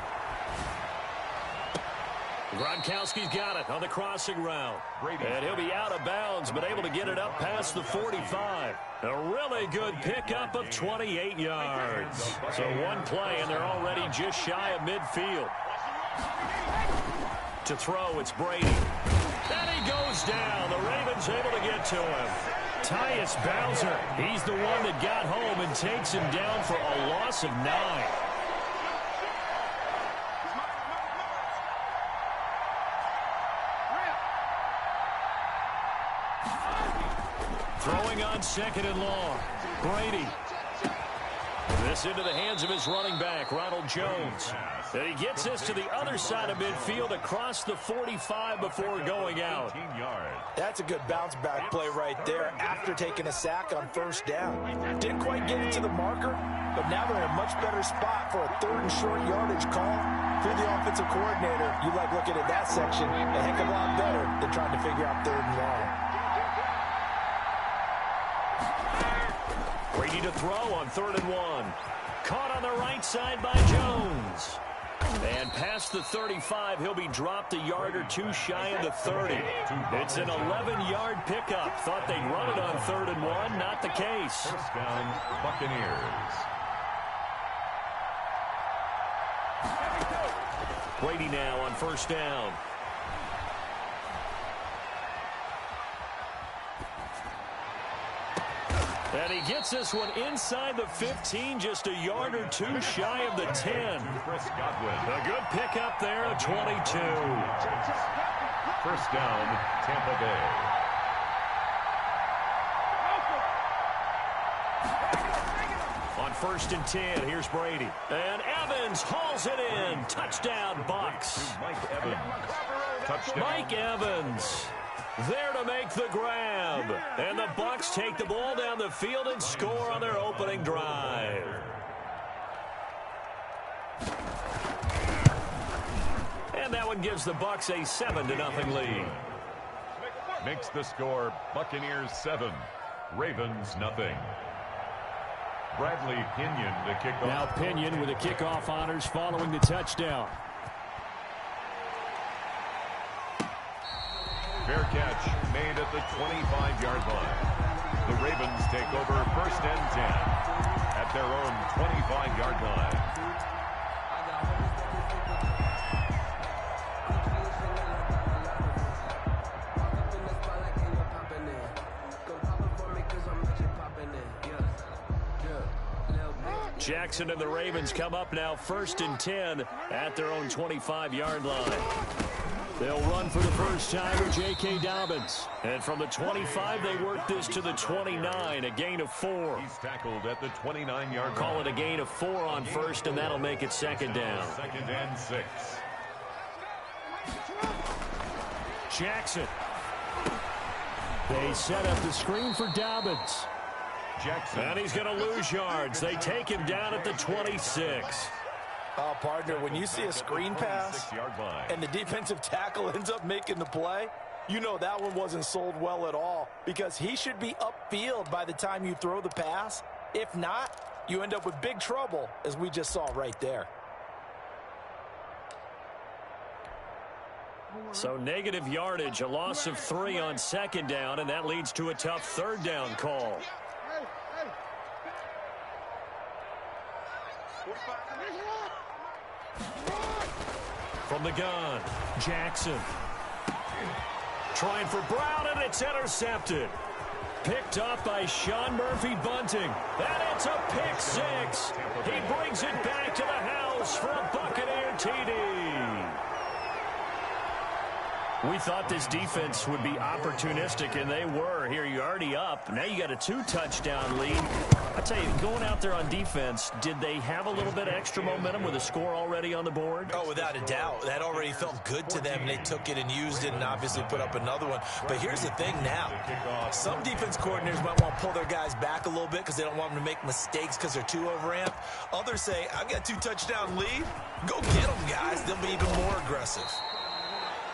Gronkowski's got it on the crossing route. And he'll be out of bounds, but able to get it up past the 45. A really good pickup of 28 yards. So one play, and they're already just shy of midfield. To throw, it's Brady. And he goes down. The Ravens able to get to him. Tyus Bowser, he's the one that got home and takes him down for a loss of 9. Throwing on 2nd and long. Brady. This into the hands of his running back, Ronald Jones. And he gets this to the other side of midfield across the 45 before going out. That's a good bounce back play right there after taking a sack on first down. Didn't quite get it to the marker, but now they're in a much better spot for a 3rd and short yardage call. For the offensive coordinator, you like looking at that section a heck of a lot better than trying to figure out 3rd and long. Brady to throw on 3rd and 1. Caught on the right side by Jones. And past the 35, he'll be dropped a yard or two shy of the 30. It's an 11-yard pickup. Thought they'd run it on 3rd and 1. Not the case. First down, Buccaneers. Brady now on first down. And he gets this one inside the 15, just a yard or two shy of the 10. A good pickup there, a 22. First down, Tampa Bay. On 1st and 10, here's Brady. And Evans hauls it in. Touchdown, Bucs. Mike Evans. Touchdown. Mike Evans there to make the grab. And the Bucs take the ball down the field and score on their opening drive. And that one gives the Bucs a 7-0 lead. Makes the score Buccaneers 7, Ravens nothing. Bradley Pinion to kick off. Now Pinion with the kickoff honors following the touchdown. Fair catch made at the 25-yard line. The Ravens take over 1st and 10 at their own 25-yard line. Jackson and the Ravens come up now 1st and 10 at their own 25-yard line. They'll run for the first time with J.K. Dobbins. And from the 25, they work this to the 29, a gain of 4. He's tackled at the 29-yard line. Call it a gain of 4 on first, and that'll make it 2nd down. 2nd and 6. Jackson. They set up the screen for Dobbins. Jackson. And he's going to lose yards. They take him down at the 26. Oh, partner, when you see a screen pass and the defensive tackle ends up making the play, you know that one wasn't sold well at all because he should be upfield by the time you throw the pass. If not, you end up with big trouble, as we just saw right there. So negative yardage, a loss of 3 on 2nd down, and that leads to a tough 3rd down call. From the gun, Jackson. Trying for Brown, and it's intercepted. Picked up by Sean Murphy-Bunting. And it's a pick 6. He brings it back to the house for a Buccaneer TD. We thought this defense would be opportunistic, and they were. Here, you're already up. Now you got a 2-touchdown lead. I tell you, going out there on defense, did they have a little bit of extra momentum with a score already on the board? Oh, without a doubt. That already felt good to them, and they took it and used it and obviously put up another one. But here's the thing now. Some defense coordinators might want to pull their guys back a little bit because they don't want them to make mistakes because they're too overamped. Others say, I've got a 2-touchdown lead. Go get them, guys. They'll be even more aggressive.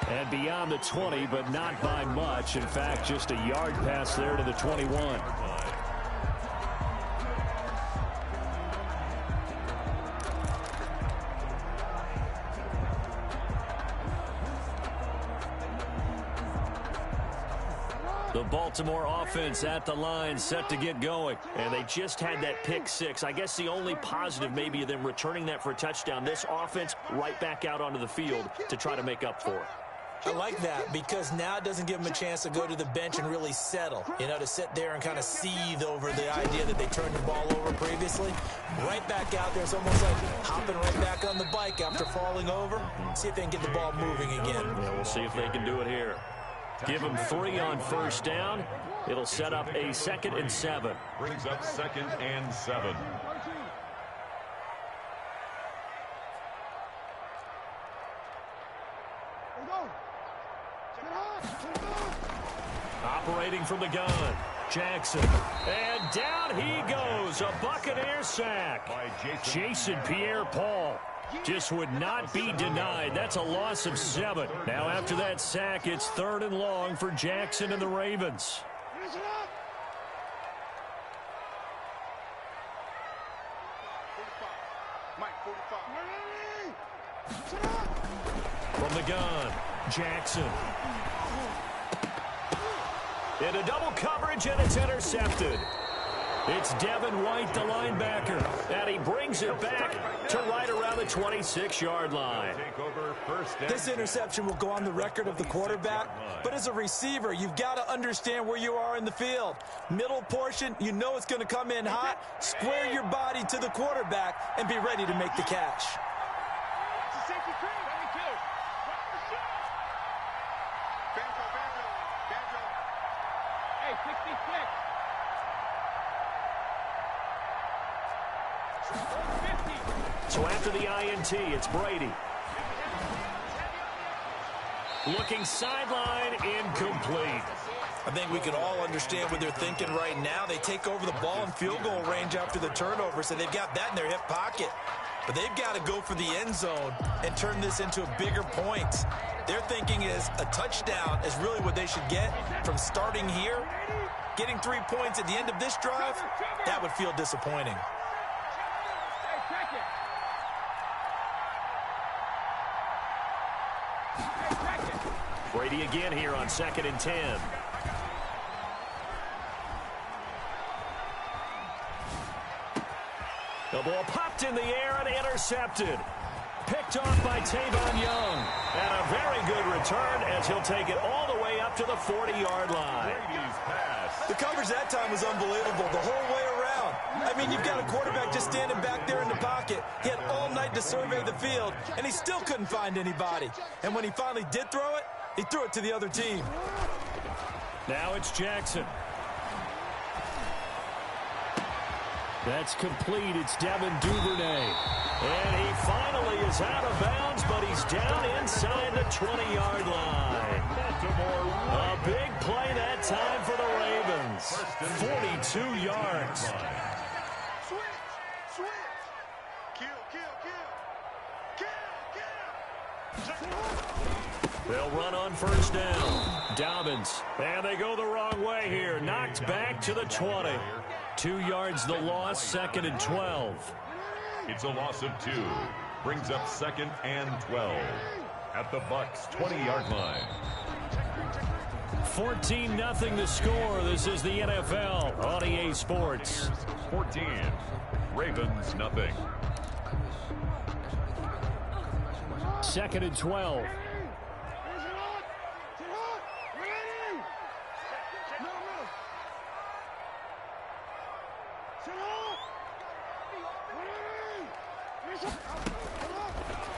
And beyond the 20, but not by much. In fact, just a yard pass there to the 21. The Baltimore offense at the line, set to get going. And they just had that pick 6. I guess the only positive maybe of them returning that for a touchdown. This offense right back out onto the field to try to make up for it. I like that because now it doesn't give them a chance to go to the bench and really settle, you know, to sit there and kind of seethe over the idea that they turned the ball over previously. Right back out there, it's almost like hopping right back on the bike after falling over. See if they can get the ball moving again. Yeah, we'll see if they can do it here. Give them 3 on first down. It'll set up a 2nd and 7. Brings up 2nd and 7. Operating from the gun, Jackson. And down he goes. A Buccaneer sack. Jason Pierre-Paul just would not be denied. That's a loss of 7. Now after that sack, it's 3rd and long for Jackson and the Ravens. From the gun, Jackson. Into double coverage, and it's intercepted. It's Devin White, the linebacker, and he brings it back to right around the 26-yard line. This interception will go on the record of the quarterback, but as a receiver, you've got to understand where you are in the field. Middle portion, you know it's going to come in hot. Square your body to the quarterback and be ready to make the catch. So after the INT, it's Brady. Looking sideline, incomplete. I think we can all understand what they're thinking right now. They take over the ball in field goal range after the turnover, so they've got that in their hip pocket. But they've got to go for the end zone and turn this into a bigger point. Their thinking is a touchdown is really what they should get from starting here. Getting 3 points at the end of this drive, that would feel disappointing. Brady again here on 2nd and 10. The ball popped in the air and intercepted. Picked off by Tavon Young. And a very good return as he'll take it all the way up to the 40-yard line. The coverage that time was unbelievable the whole way around. I mean, you've got a quarterback just standing back there in the pocket. He had all night to survey the field, and he still couldn't find anybody. And when he finally did throw it, he threw it to the other team. Now it's Jackson. That's complete. It's Devin Duvernay. And he finally is out of bounds, but he's down inside the 20-yard line. A big play that time for the Ravens. 42 yards. They'll run on 1st down. Dobbins. And they go the wrong way here. Knocked back to the 20. 2 yards the loss, 2nd and 12. It's a loss of 2. Brings up 2nd and 12. At the Bucs' 20-yard line. 14-0 the score. This is the NFL on EA Sports. 14. Ravens nothing. 2nd and 12.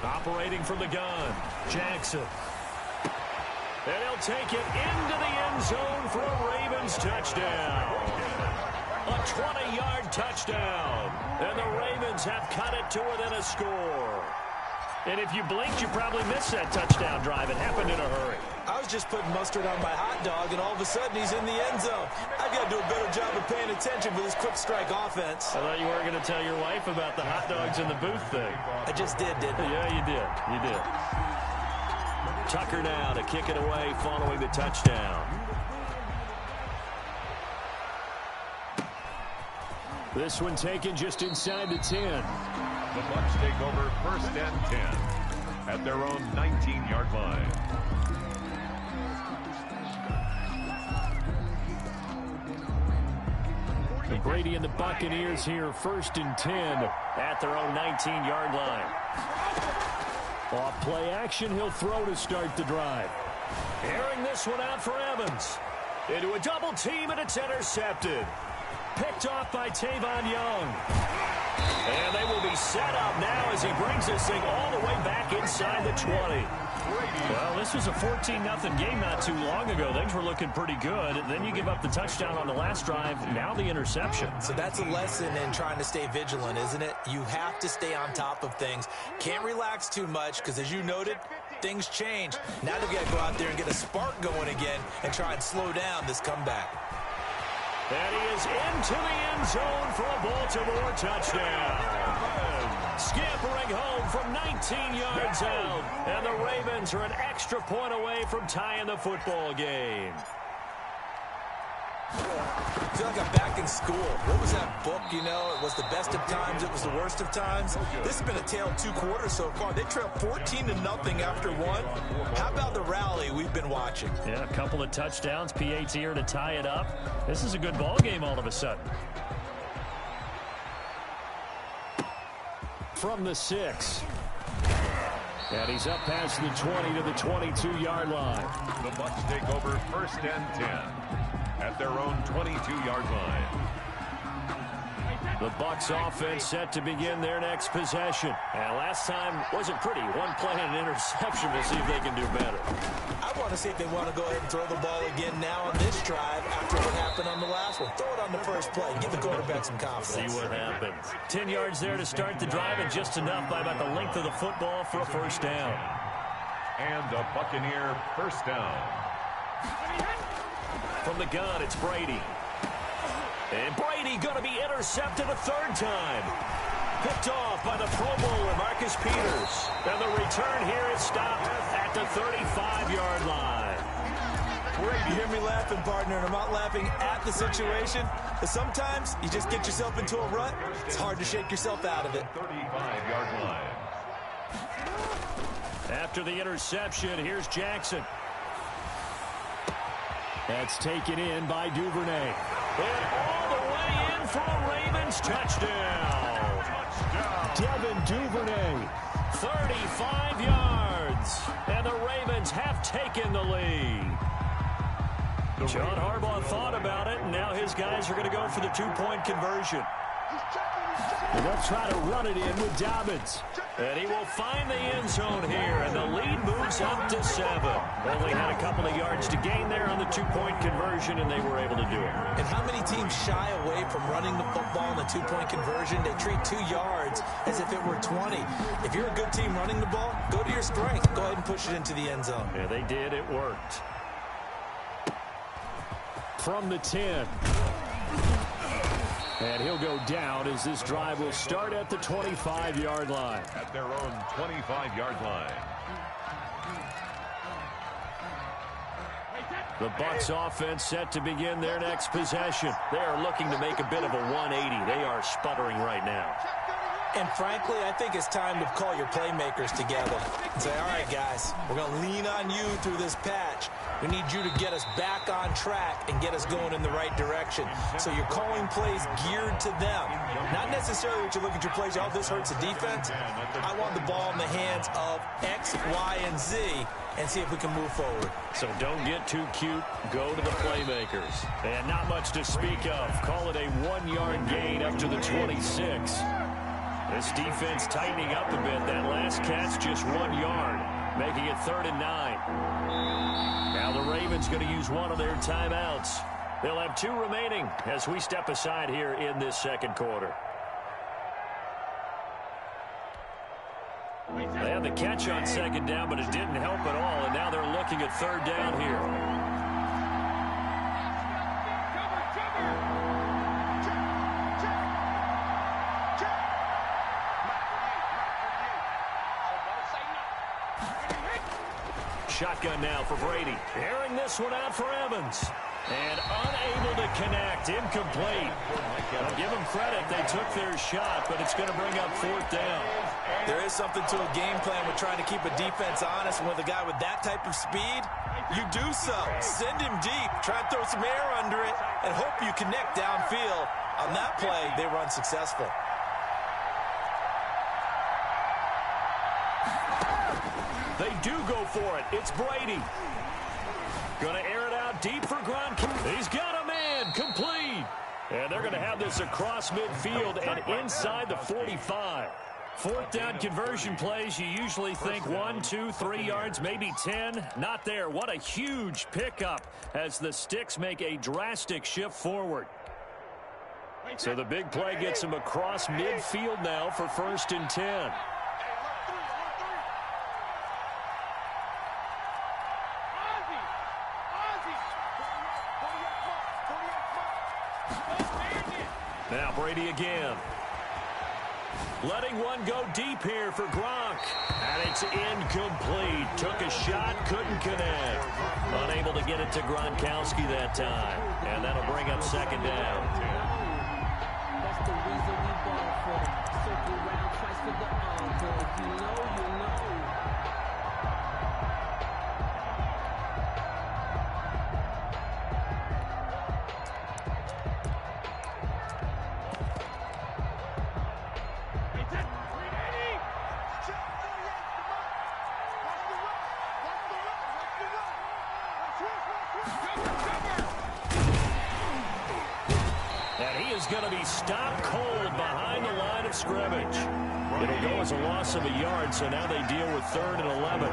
Operating from the gun, Jackson. And he'll take it into the end zone for a Ravens touchdown. A 20-yard touchdown. And the Ravens have cut it to within a score. And if you blinked, you probably missed that touchdown drive. It happened in a hurry. I was just putting mustard on my hot dog, and all of a sudden he's in the end zone. I've got to do a better job of paying attention for this quick strike offense. I thought you weren't going to tell your wife about the hot dogs in the booth thing. I just did, didn't I? Yeah, you did. You did. Tucker now to kick it away following the touchdown. This one taken just inside the 10. The Bucs take over 1st and 10 at their own 19-yard line. And Brady and the Buccaneers here 1st and 10 at their own 19-yard line. Off play action, he'll throw to start the drive. Airing this one out for Evans. Into a double team, and it's intercepted. Picked off by Tavon Young. And they will be set up now as he brings this thing all the way back inside the 20. Well, this was a 14-0 game not too long ago. Things were looking pretty good. Then you give up the touchdown on the last drive. Now the interception. So that's a lesson in trying to stay vigilant, isn't it? You have to stay on top of things. Can't relax too much because, as you noted, things change. Now they've got to go out there and get a spark going again and try and slow down this comeback. And he is into the end zone for a Baltimore touchdown. Scampering home from 19 yards out. And the Ravens are an extra point away from tying the football game. I feel like I'm back in school. What was that book, you know? It was the best of times. It was the worst of times. This has been a tale of 2 quarters so far. They trailed 14-0 after 1. How about the rally we've been watching? Yeah, a couple of touchdowns. PAT here to tie it up. This is a good ball game all of a sudden. From the 6. And he's up past the 20 to the 22-yard line. The Bucs take over 1st and 10 at their own 22-yard line. The Bucs offense set to begin their next possession. And last time wasn't pretty. One play and an interception. We'll see if they can do better. I want to see if they want to go ahead and throw the ball again now on this drive after what happened on the last one. Throw it on the first play. Give the quarterback some confidence. See what happens. 10 yards there to start the drive and just enough by about the length of the football for a first down. And a Buccaneer first down. From the gun, it's Brady. And Brady going to be intercepted a 3rd time. Picked off by the Pro Bowler, Marcus Peters. And the return here is stopped at the 35-yard line. You hear me laughing, partner, and I'm not laughing at the situation. But sometimes you just get yourself into a rut. It's hard to shake yourself out of it. 35-yard line. After the interception, here's Jackson. That's taken in by Duvernay. And all the way in for a Ravens touchdown. Devin Duvernay, 35 yards. And the Ravens have taken the lead. John Harbaugh thought about it, and now his guys are going to go for the 2-point conversion. And they'll try to run it in with Dobbins. And he will find the end zone here, and the lead moves up to 7. Only had a couple of yards to gain there on the 2-point conversion, and they were able to do it. And how many teams shy away from running the football in the 2-point conversion? They treat 2 yards as if it were 20. If you're a good team running the ball, go to your strength. Go ahead and push it into the end zone. Yeah, they did. It worked. From the 10. And he'll go down as this drive will start at the 25-yard line. At their own 25-yard line. The Bucs offense set to begin their next possession. They are looking to make a bit of a 180. They are sputtering right now. And frankly, I think it's time to call your playmakers together and say, all right, guys, we're going to lean on you through this patch. We need you to get us back on track and get us going in the right direction. So you're calling plays geared to them. Not necessarily what you look at your plays, oh, this hurts the defense. I want the ball in the hands of X, Y, and Z and see if we can move forward. So don't get too cute. Go to the playmakers. And not much to speak of. Call it a 1-yard gain up to the 26. This defense tightening up a bit. That last catch just 1 yard, making it 3rd and 9. Now the Ravens going to use one of their timeouts. They'll have 2 remaining as we step aside here in this second quarter. They had the catch on 2nd down, but it didn't help at all, and now they're looking at 3rd down here. Shotgun now for Brady. Airing this one out for Evans. And unable to connect. Incomplete. I'll give them credit. They took their shot, but it's going to bring up 4th down. There is something to a game plan with trying to keep a defense honest. And with a guy with that type of speed, you do so. Send him deep. Try and throw some air under it and hope you connect downfield. On that play, they run successful. They do go for it. It's Brady. Going to air it out deep for Gronk. He's got a man. Complete. And they're going to have this across midfield and inside the 45. 4th down conversion plays, you usually think 1, 2, 3 yards, maybe 10. Not there. What a huge pickup as the Sticks make a drastic shift forward. So the big play gets him across midfield now for 1st and 10. Now Brady again. Letting one go deep here for Gronk. And it's incomplete. Took a shot, couldn't connect. Unable to get it to Gronkowski that time. And that'll bring up second down. That's the reason we ball for it. Circle round twice for the encore. If you know, you know. Going to be stopped cold behind the line of scrimmage. It'll go as a loss of a yard, so now they deal with 3rd and 11.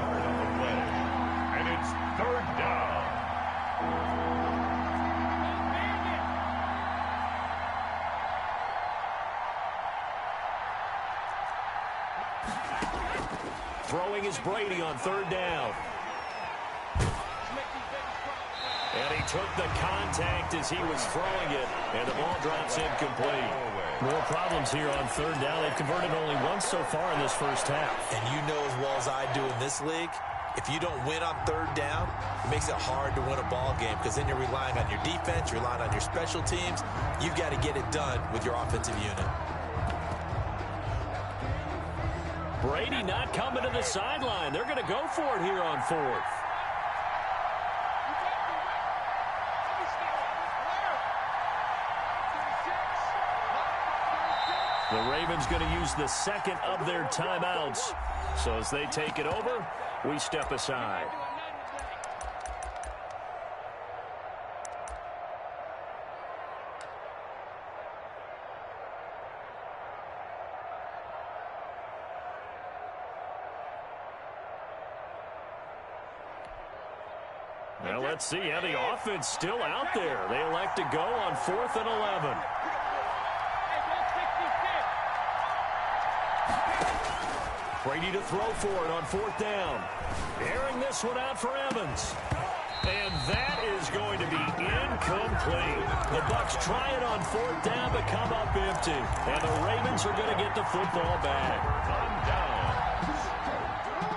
And it's 3rd down. Throwing is Brady on 3rd down. And he took the contact as he was throwing it, and the ball drops incomplete. More problems here on 3rd down. They've converted only once so far in this first half. And you know as well as I do in this league, if you don't win on 3rd down, it makes it hard to win a ball game because then you're relying on your defense, you're relying on your special teams. You've got to get it done with your offensive unit. Brady not coming to the sideline. They're going to go for it here on 4th. The Ravens going to use the second of their timeouts. So as they take it over, we step aside. Well, let's see how the offense still out there. They elect to go on 4th and 11. Brady to throw for it on 4th down. Airing this one out for Evans. And that is going to be incomplete. The Bucs try it on 4th down but come up empty. And the Ravens are going to get the football back. On down.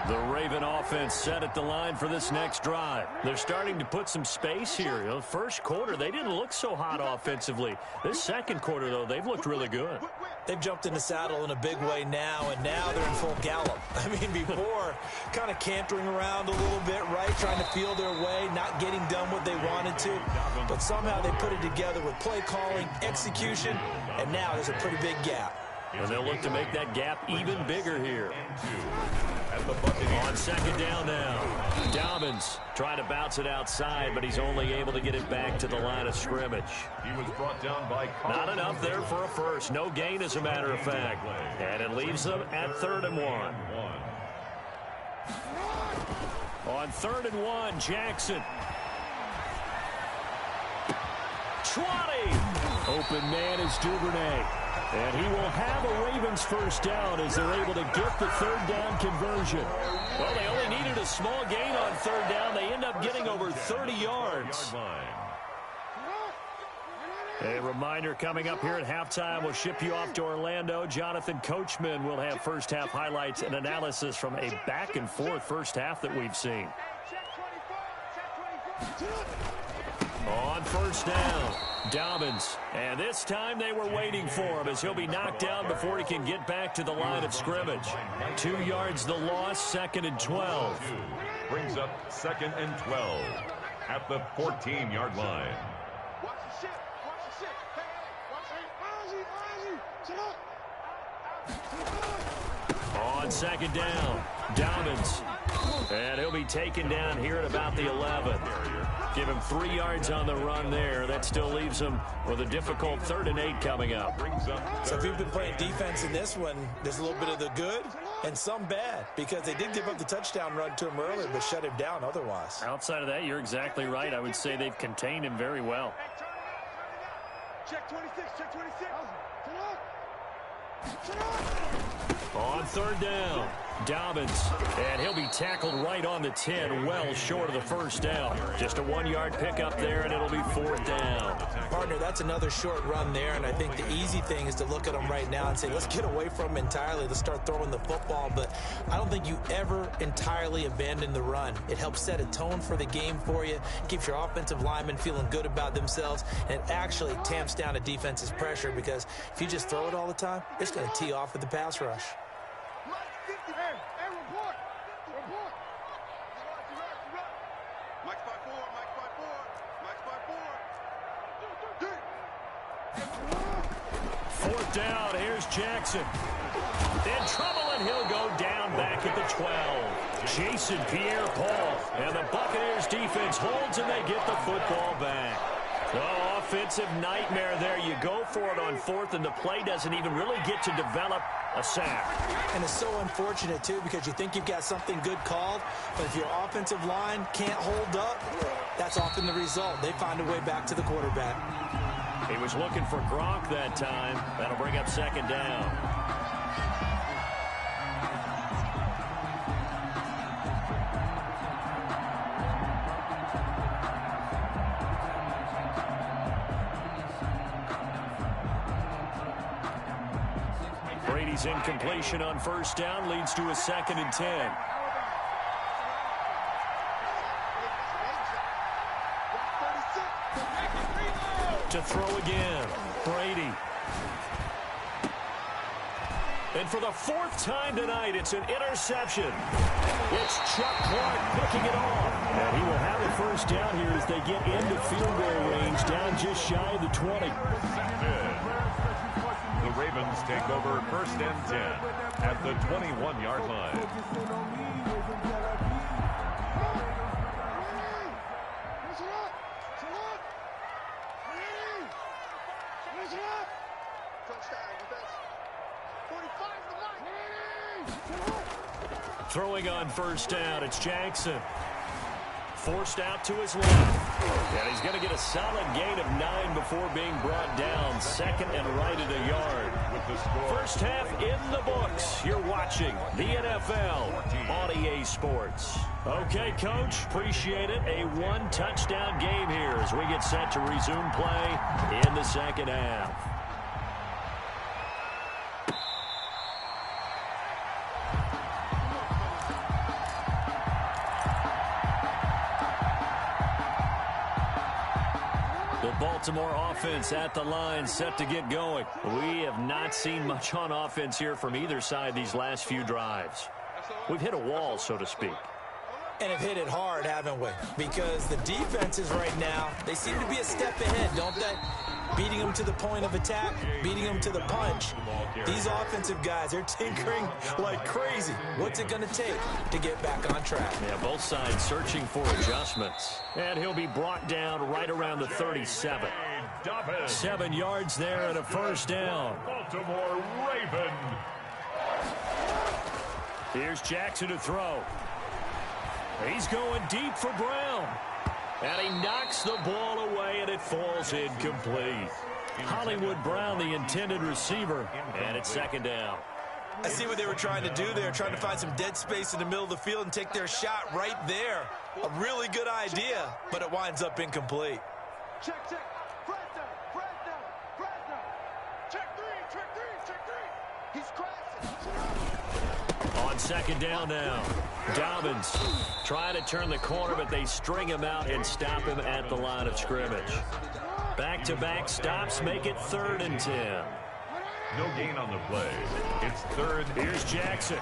The Raven offense set at the line for this next drive. They're starting to put some space here. You know, first quarter, they didn't look so hot offensively. This second quarter, though, they've looked really good. They've jumped in the saddle in a big way now, and now they're in full gallop. I mean, before, kind of cantering around a little bit, right, trying to feel their way, not getting done what they wanted to. But somehow they put it together with play calling, execution, and now there's a pretty big gap. And they'll look to make that gap even bigger here. On 2nd down now. Dobbins trying to bounce it outside, but he's only able to get it back to the line of scrimmage. He was brought down by not enough there for a first. No gain, as a matter of fact. And it leaves them at 3rd and 1. On 3rd and 1, Jackson. 20. Open man is Duvernay. And he will have a Ravens first down as they're able to get the 3rd down conversion. Well, they only needed a small gain on 3rd down. They end up getting over 30 yards. A reminder coming up here at halftime. We'll ship you off to Orlando. Jonathan Coachman will have first half highlights and analysis from a back-and-forth first half that we've seen. On first down, Dobbins. And this time they were waiting for him as he'll be knocked down before he can get back to the line of scrimmage. 2 yards the loss, 2nd and 12. Brings up 2nd and 12 at the 14-yard line. On 2nd down, Dobbins. And he'll be taken down here at about the 11. Give him 3 yards on the run there. That still leaves him with a difficult 3rd and 8 coming up. So if you've been playing defense in this one, there's a little bit of the good and some bad, because they did give up the touchdown run to him earlier but shut him down otherwise. Outside of that, you're exactly right. I would say they've contained him very well. Check 26, check 26. On 3rd down, Dobbins, and he'll be tackled right on the 10, well short of the first down. Just a 1-yard pickup there, and it'll be 4th down. Partner, that's another short run there, and I think the easy thing is to look at him right now and say, let's get away from him entirely. Let's start throwing the football, but I don't think you ever entirely abandon the run. It helps set a tone for the game for you, keeps your offensive linemen feeling good about themselves, and it actually tamps down a defense's pressure because if you just throw it all the time, it's going to tee off with the pass rush. Fourth down, here's Jackson. In trouble, and he'll go down back at the 12. Jason Pierre-Paul, and the Buccaneers defense holds, and they get the football back. Oh, offensive nightmare there. You go for it on 4th, and the play doesn't even really get to develop a sack. And it's so unfortunate, too, because you think you've got something good called, but if your offensive line can't hold up, that's often the result. They find a way back to the quarterback. He was looking for Gronk that time. That'll bring up 2nd down. Brady's incompletion on 1st down leads to a 2nd and 10. To throw again, Brady. And for the 4th time tonight, it's an interception. It's Chuck Clark picking it off. And he will have a 1st down here as they get into field goal range, down just shy of the 20. The Ravens take over 1st and 10 at the 21-yard line. Throwing on 1st down, it's Jackson. Forced out to his left. And he's going to get a solid gain of 9 before being brought down. 2nd and right at a yard. First half in the books. You're watching the NFL on EA Sports. Okay, Coach, appreciate it. A 1-touchdown game here as we get set to resume play in the 2nd half. Baltimore offense at the line, set to get going. We have not seen much on offense here from either side these last few drives. We've hit a wall, so to speak. And have hit it hard, haven't we? Because the defenses right now, they seem to be a step ahead, don't they? Beating them to the point of attack, beating them to the punch. These offensive guys, they're tinkering like crazy. What's it going to take to get back on track? Yeah, both sides searching for adjustments. And he'll be brought down right around the 37. 7 yards there and a 1st down. Baltimore Raven. Here's Jackson to throw. He's going deep for Brown. And he knocks the ball away, and it falls incomplete. Hollywood Brown, the intended receiver, and it's 2nd down. I see what they were trying to do there, trying to find some dead space in the middle of the field and take their shot right there. A really good idea, but it winds up incomplete. Check. Press down. Check three. He's crashing. On 2nd down now. Dobbins trying to turn the corner, but they string him out and stop him at the line of scrimmage. Back-to-back stops make it 3rd and 10. No gain on the play. It's 3rd. Here's Jackson.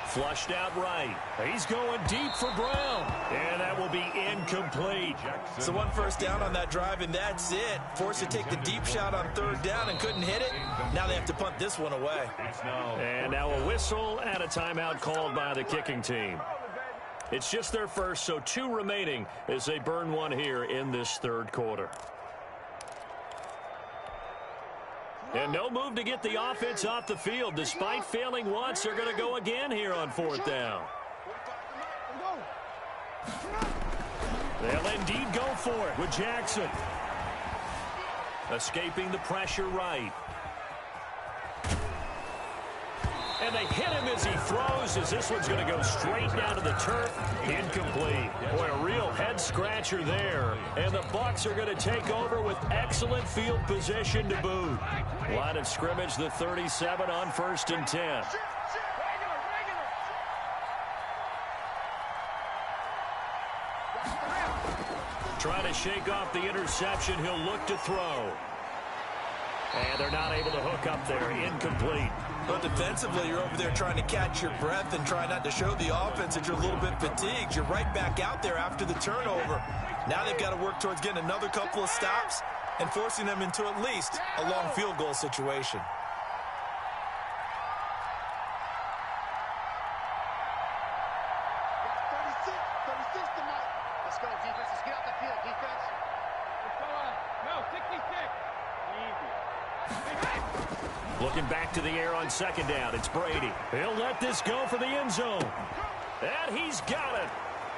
Flushed out right. He's going deep for Brown. And that will be incomplete. So 1 1st down on that drive, and that's it. Forced to take the deep shot on 3rd down and couldn't hit it. Now they have to punt this one away. And now a whistle and a timeout called by the kicking team. It's just their first, so 2 remaining as they burn one here in this 3rd quarter. And no move to get the offense off the field. Despite failing once, they're going to go again here on 4th down. They'll indeed go for it with Jackson. Escaping the pressure right. And they hit him as he throws, as this one's going to go straight down to the turf. Incomplete. Boy, a real head-scratcher there. And the Bucs are going to take over with excellent field position to boot. Line of scrimmage, the 37 on 1st and 10. Trying to shake off the interception. He'll look to throw. And they're not able to hook up there. Incomplete. But defensively, you're over there trying to catch your breath and try not to show the offense that you're a little bit fatigued. You're right back out there after the turnover. Now they've got to work towards getting another couple of stops and forcing them into at least a long field goal situation. Looking back to the air on 2nd down. It's Brady. He'll let this go for the end zone. And he's got it.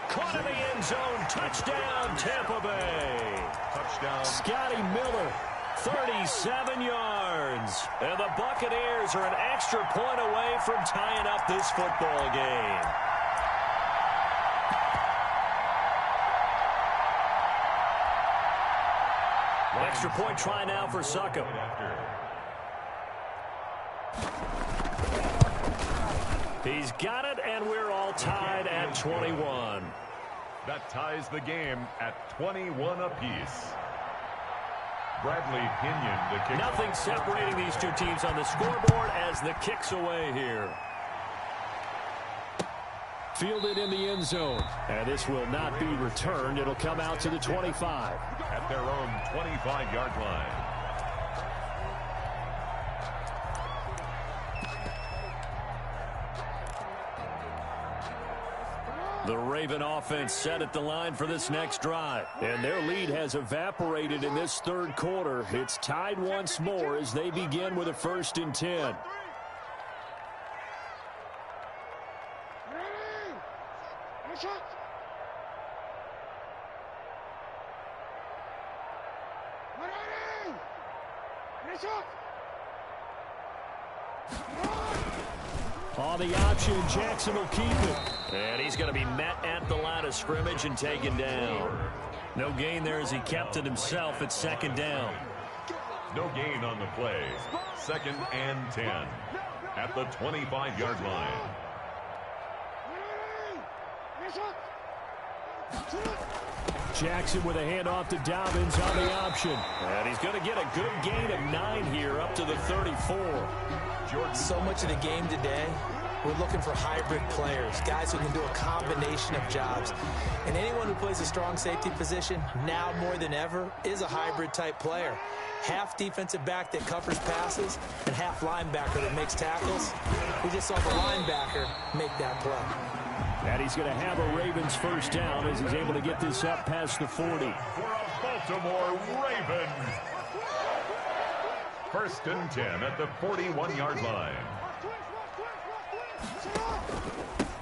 Caught in the end zone. Touchdown, Tampa Bay. Touchdown. Scotty Miller, 37 yards. And the Buccaneers are an extra point away from tying up this football game. Extra point try now for Succop. He's got it, and we're all tied at 21. That ties the game at 21 apiece. Bradley Pinion, the kick. Nothing separating these two teams on the scoreboard as the kick's away here. Fielded in the end zone. And this will not be returned. It'll come out to the 25. At their own 25-yard line. The Raven offense set at the line for this next drive. And their lead has evaporated in this 3rd quarter. It's tied once more as they begin with a 1st and 10. On the option, Jackson will keep it. And he's going to be met at the line of scrimmage and taken down. No gain there as he kept it himself at 2nd down. No gain on the play. 2nd and 10 at the 25-yard line. Jackson with a handoff to Dobbins on the option. And he's going to get a good gain of 9 here up to the 34. So much of the game today, we're looking for hybrid players, guys who can do a combination of jobs. And anyone who plays a strong safety position, now more than ever, is a hybrid-type player. Half defensive back that covers passes and half linebacker that makes tackles. We just saw the linebacker make that play. And he's going to have a Ravens 1st down as he's able to get this up past the 40. For a Baltimore Raven. 1st and 10 at the 41-yard line.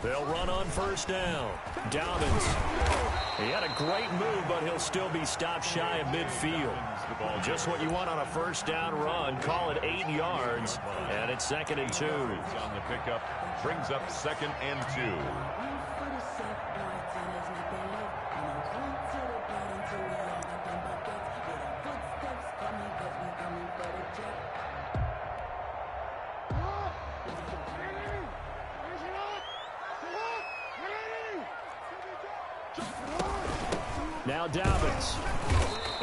They'll run on 1st down. Dobbins. He had a great move, but he'll still be stopped shy of midfield. Just what you want on a 1st down run. Call it 8 yards. And it's 2nd and 2. On the pickup. Brings up 2nd and 2. Now Dobbins.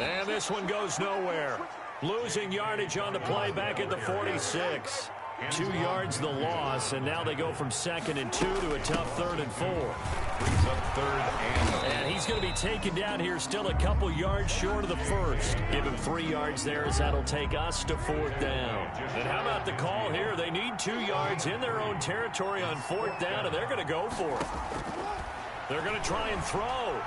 And this one goes nowhere. Losing yardage on the play back at the 46. 2 yards the loss, and now they go from 2nd and 2 to a tough 3rd and 4. Brings up 3rd and he's going to be taken down here still a couple yards short of the 1st. Give him 3 yards there as that'll take us to 4th down. And how about the call here? They need 2 yards in their own territory on 4th down, and they're going to go for it. They're going to try and throw.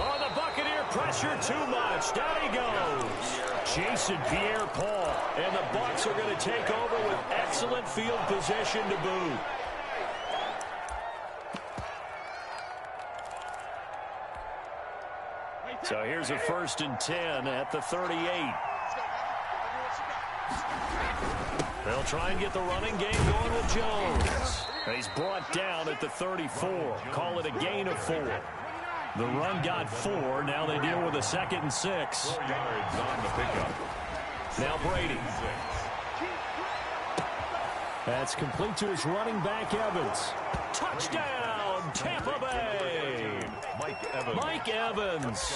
Oh, the Buccaneer pressure too much. Down he goes. Jason Pierre-Paul. And the Bucs are going to take over with excellent field position to boot. So here's a 1st and 10 at the 38. They'll try and get the running game going with Jones. He's brought down at the 34. Call it a gain of 4. The run got 4. Now they deal with a 2nd and 6. 4 yards on the pickup. Now Brady. That's complete to his running back, Evans. Touchdown, Tampa Bay. Mike Evans.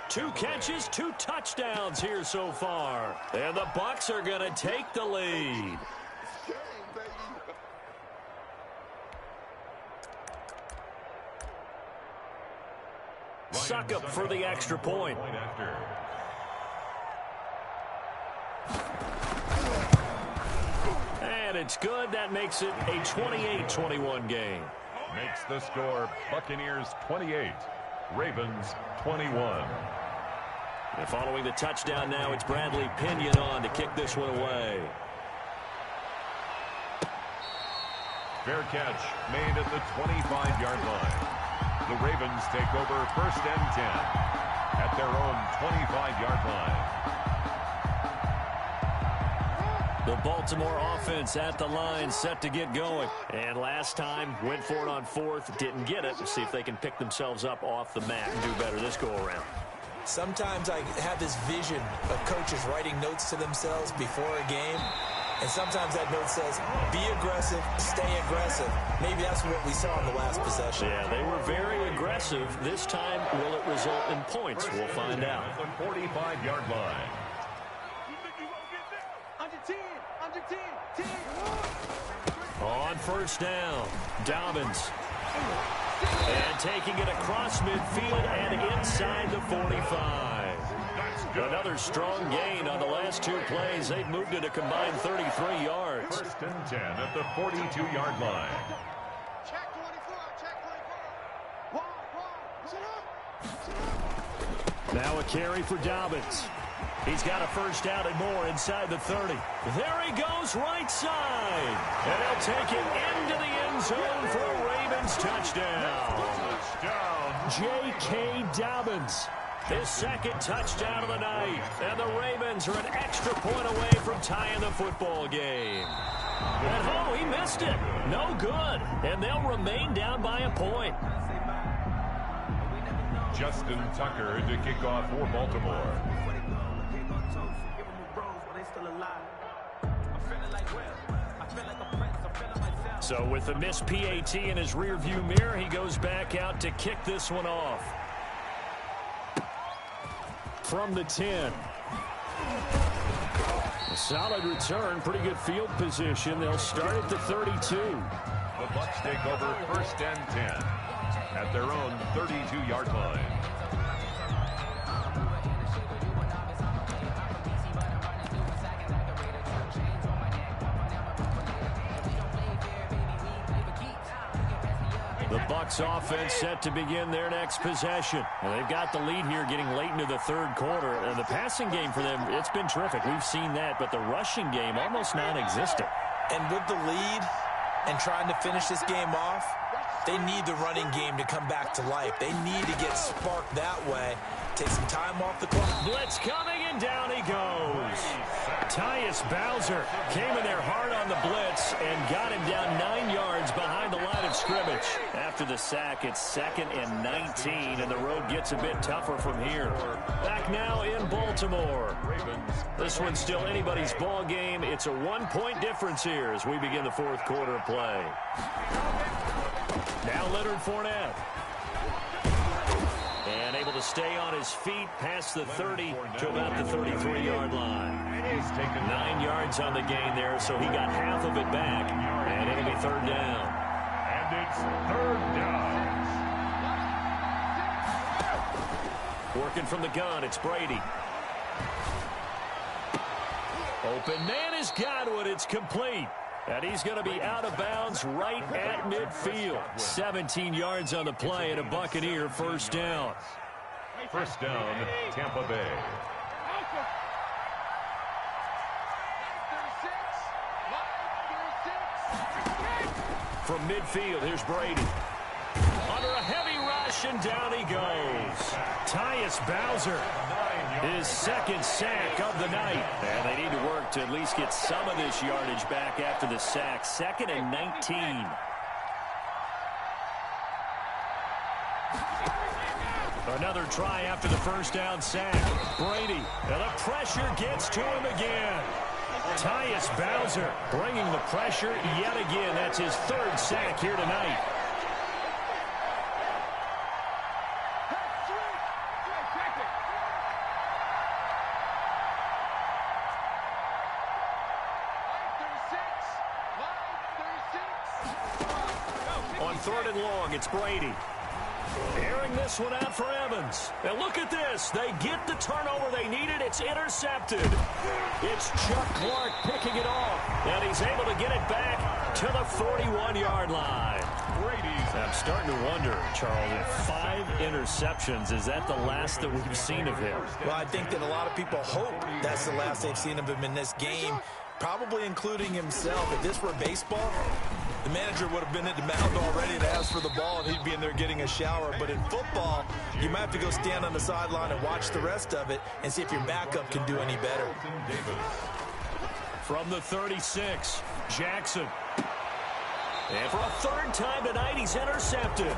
2 catches, 2 touchdowns here so far. And the Bucs are going to take the lead. Suck up for the extra point. And it's good. That makes it a 28-21 game. Makes the score Buccaneers 28, Ravens 21. And following the touchdown now, it's Bradley Pinion on to kick this one away. Fair catch made at the 25-yard line. The Ravens take over 1st and 10 at their own 25-yard line. The Baltimore offense at the line, set to get going. And last time, went for it on 4th, didn't get it. We'll see if they can pick themselves up off the mat and do better this go-around. Sometimes I have this vision of coaches writing notes to themselves before a game. And sometimes that note says, be aggressive, stay aggressive. Maybe that's what we saw in the last possession. Yeah, they were very aggressive. This time, will it result in points? We'll find out. The 45-yard line. On 1st down, Dobbins. And taking it across midfield and inside the 45. Another strong gain on the last 2 plays. They've moved it a combined 33 yards. 1st and 10 at the 42-yard line. Check 24, check 24. Now a carry for Dobbins. He's got a 1st down and more inside the 30. There he goes, right side. And he'll take it into the end zone for a Ravens touchdown. J.K. Dobbins. His 2nd touchdown of the night. And the Ravens are an extra point away from tying the football game. And oh, he missed it. No good. And they'll remain down by a point. Justin Tucker to kick off for Baltimore. So with the missed PAT in his rearview mirror, he goes back out to kick this one off. From the 10. A solid return, pretty good field position. They'll start at the 32. The Bucs take over 1st and 10 at their own 32-yard line. The Bucs offense set to begin their next possession. Well, they've got the lead here getting late into the 3rd quarter. And the passing game for them, it's been terrific. We've seen that, but the rushing game almost non-existent. And with the lead and trying to finish this game off, they need the running game to come back to life. They need to get sparked that way. Take some time off the clock. Blitz coming, and down he goes. Tyus Bowser came in there hard on the blitz and got him down 9 yards behind the line of scrimmage. After the sack, it's 2nd and 19, and the road gets a bit tougher from here. Back now in Baltimore. This one's still anybody's ball game. It's a 1-point difference here as we begin the 4th quarter of play. Now Leonard Fournette. And able to stay on his feet past the 30 to about the 33-yard line. 9 yards on the gain there, so he got half of it back. And it'll be 3rd down. And it's 3rd down. Working from the gun, it's Brady. Open man has got it. It's complete. And he's going to be out of bounds right at midfield. 17 yards on the play and a Buccaneer 1st down. 1st down, Tampa Bay. From midfield, here's Brady. Under a heavy rush, and down he goes. Tyus Bowser. 9 His second sack of the night. And they need to work to at least get some of this yardage back after the sack. 2nd and 19. Another try after the first down sack. Brady, and the pressure gets to him again. Tyus Bowser bringing the pressure yet again. That's his 3rd sack here tonight. On 3rd and long, it's Brady. Airing this one out for Evans. And look at this. They get the turnover they needed. It's intercepted. It's Chuck Clark picking it off. And he's able to get it back to the 41-yard line. I'm starting to wonder, Charles, if 5 interceptions, is that the last that we've seen of him? Well, I think that a lot of people hope that's the last they've seen of him in this game, probably including himself. If this were baseball, the manager would have been at the mound already to ask for the ball, and he'd be in there getting a shower. But in football, you might have to go stand on the sideline and watch the rest of it and see if your backup can do any better. From the 36, Jackson. And for a 3rd time tonight, he's intercepted.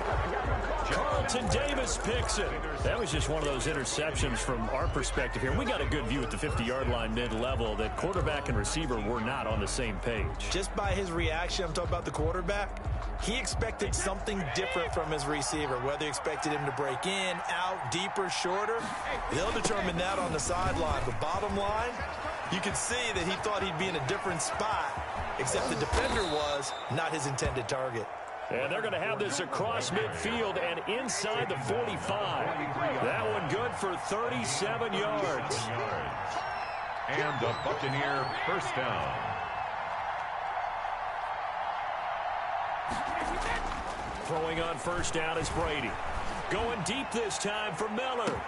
Carlton Davis picks it. That was just one of those interceptions from our perspective here. We got a good view at the 50-yard line mid-level that quarterback and receiver were not on the same page. Just by his reaction, I'm talking about the quarterback, he expected something different from his receiver, whether he expected him to break in, out, deeper, shorter. They'll determine that on the sideline. But bottom line, you can see that he thought he'd be in a different spot, except the defender was not his intended target. And they're going to have this across midfield and inside the 45. That one good for 37 yards. And a Buccaneer first down. Throwing on first down is Brady. Going deep this time for Miller.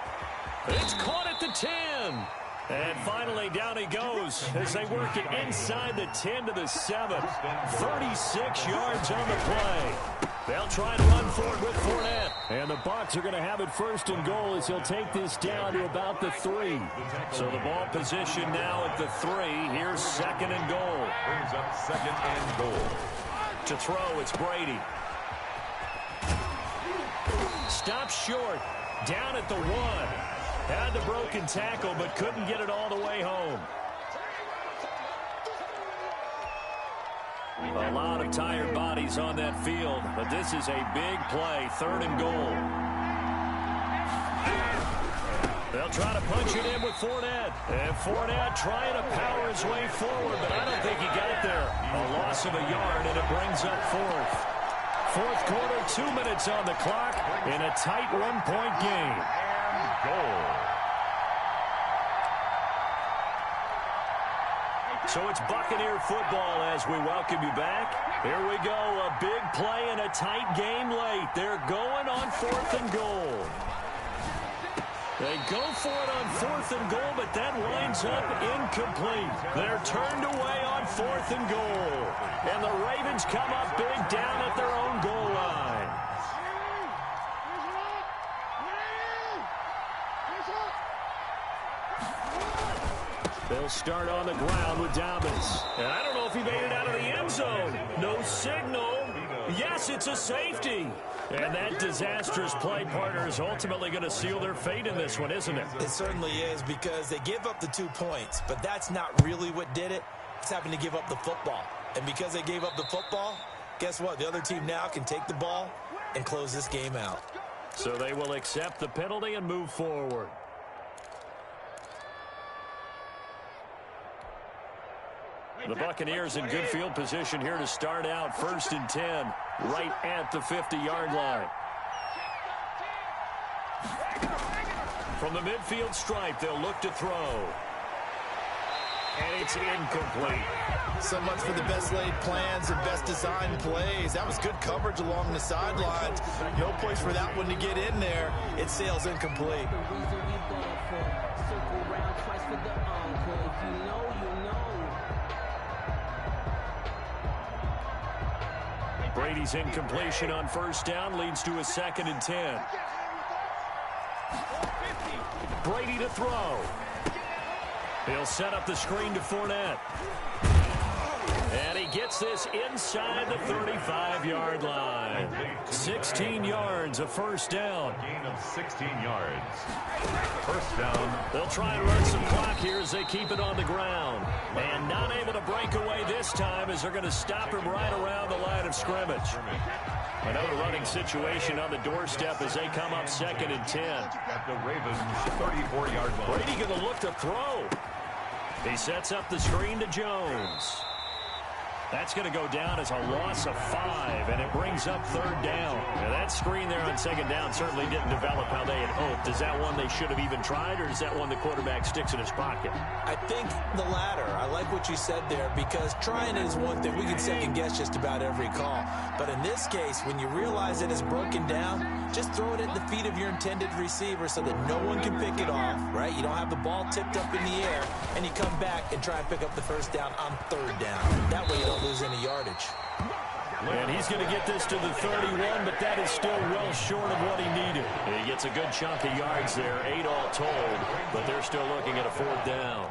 It's caught at the 10. And finally, down he goes as they work it inside the 10 to the 7. 36 yards on the play. They'll try and run for it with Fournette. And the Bucs are going to have it 1st and goal as he'll take this down to about the 3. So the ball position now at the 3. Here's 2nd and goal. Brings up 2nd and goal. To throw, it's Brady. Stops short. Down at the 1. Had the broken tackle, but couldn't get it all the way home. A lot of tired bodies on that field, but this is a big play, 3rd and goal. They'll try to punch it in with Fournette. And Fournette trying to power his way forward, but I don't think he got there. A loss of a yard, and it brings up 4th. 4th quarter, 2 minutes on the clock in a tight 1-point game. Goal. So it's Buccaneer football as we welcome you back. Here we go, a big play and a tight game late. They're going on 4th and goal. They go for it on 4th and goal, but that winds up incomplete. They're turned away on 4th and goal. And the Ravens come up big down at their own goal line. They'll start on the ground with Dobbins. And I don't know if he made it out of the end zone. No signal. Yes, it's a safety. And that disastrous play, partner, is ultimately going to seal their fate in this one, isn't it? It certainly is, because they give up the 2 points, but that's not really what did it. It's having to give up the football. And because they gave up the football, guess what? The other team now can take the ball and close this game out. So they will accept the penalty and move forward. The Buccaneers in good field position here to start out 1st and 10, right at the 50-yard line. From the midfield stripe, they'll look to throw. And it's incomplete. So much for the best laid plans and best designed plays. That was good coverage along the sidelines. No place for that one to get in there. It sails incomplete. Brady's incompletion on 1st down leads to a 2nd and 10. Brady to throw. He'll set up the screen to Fournette. And he gets this inside the 35-yard line. 16 yards, a first down. Gain of 16 yards. First down. They'll try and run some clock here as they keep it on the ground. And not able to break away this time as they're going to stop him right around the line of scrimmage. Another running situation on the doorstep as they come up 2nd and 10. At the Ravens' 34-yard line. Brady going to look to throw. He sets up the screen to Jones. That's going to go down as a loss of 5, and it brings up 3rd down. Now, that screen there on 2nd down certainly didn't develop how they had hoped. Is that one they should have even tried, or is that one the quarterback sticks in his pocket? I think the latter. I like what you said there, because trying it is one thing. We can second-guess just about every call. But in this case, when you realize it is broken down, just throw it at the feet of your intended receiver so that no one can pick it off, right? You don't have the ball tipped up in the air, and you come back and try and pick up the first down on 3rd down. That way you don't lose any yardage. And he's going to get this to the 31, but that is still well short of what he needed. He gets a good chunk of yards there, 8 all told, but they're still looking at a 4th down.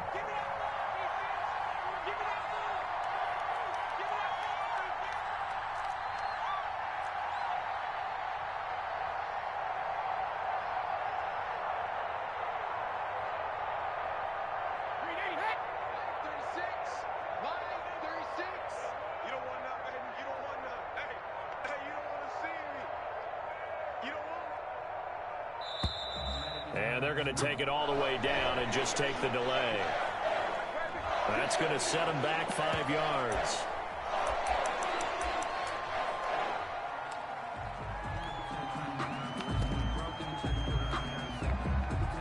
And they're going to take it all the way down and just take the delay. That's going to set them back 5 yards.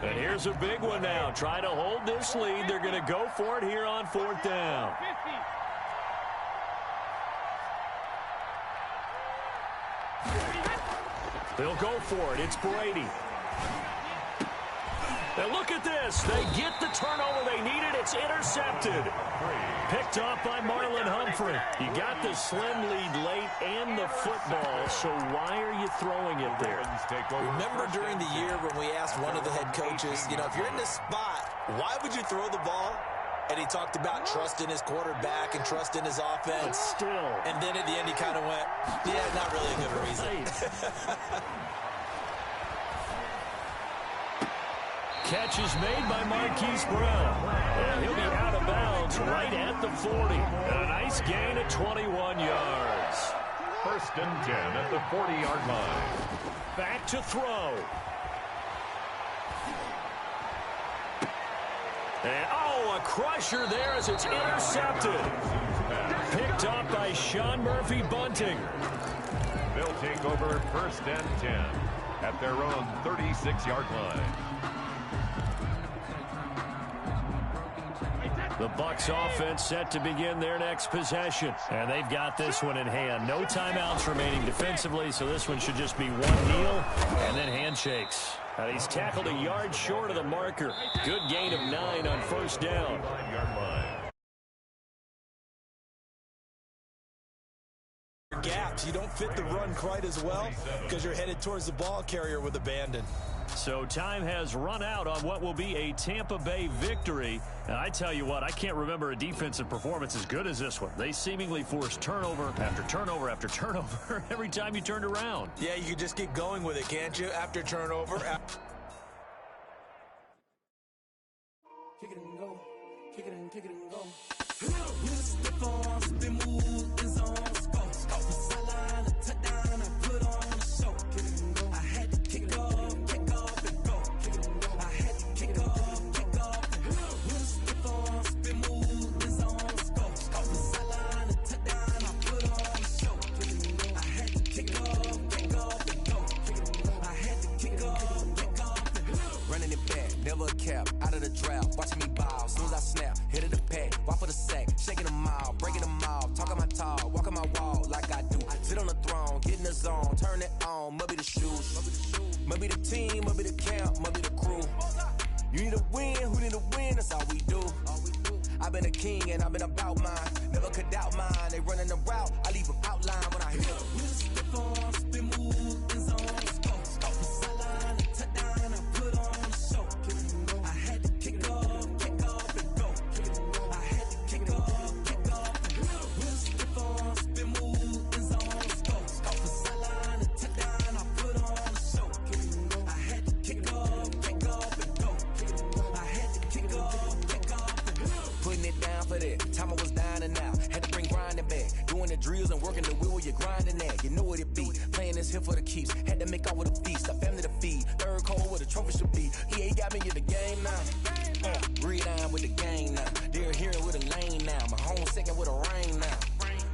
And here's a big one now. Trying to hold this lead. They're going to go for it here on 4th down. They'll go for it. It's Brady. And look at this. They get the turnover they needed. It's intercepted. Picked off by Marlon Humphrey. You got the slim lead late and the football, so why are you throwing it there? Remember during the year when we asked one of the head coaches, you know, if you're in this spot, why would you throw the ball? And he talked about trust in his quarterback and trust in his offense. But still. And then at the end he kind of went, yeah, not really a good reason. Catch is made by Marquise Brown. And he'll be out of bounds right at the 40. And a nice gain of 21 yards. 1st and 10 at the 40-yard line. Back to throw. And, a crusher there as it's intercepted. Picked up by Sean Murphy Bunting. They'll take over 1st and 10 at their own 36-yard line. The Bucs offense set to begin their next possession. And they've got this one in hand. No timeouts remaining defensively, so this one should just be one kneel and then handshakes. And he's tackled a yard short of the marker. Good gain of 9 on 1st down. Gaps, you don't fit the run quite as well because you're headed towards the ball carrier with abandon. So time has run out on what will be a Tampa Bay victory. And I tell you what, I can't remember a defensive performance as good as this one. They seemingly forced turnover after turnover after turnover every time you turned around. Yeah, you can just keep going with it, can't you? After turnover. Kick it and go. Kick it and go. Out of the draft, watching me ball. Soon as I snap, hit of the pack, walk for the sack, shaking them all, breaking them all, talking my tall, walking my wall like I do. Sit on the throne, get in the zone, turn it on, must be the shoes, must be the team, must be the camp, must be the crew. You need a win, who need a win? That's all we do. I've been a king and I've been about mine, never could doubt mine. They running the route, I leave them outline when I hit them. Spin move, in zone, scope, sideline, touchdown, I put the drills and working the wheel where you're grinding at. You know what it be. Playing this here for the keeps. Had to make off with a feast. A family to feed. Third cold where the trophy should be. EA got me in the game now. Gridiron with the gang now. They're here with a lane now. My home second with a rain now.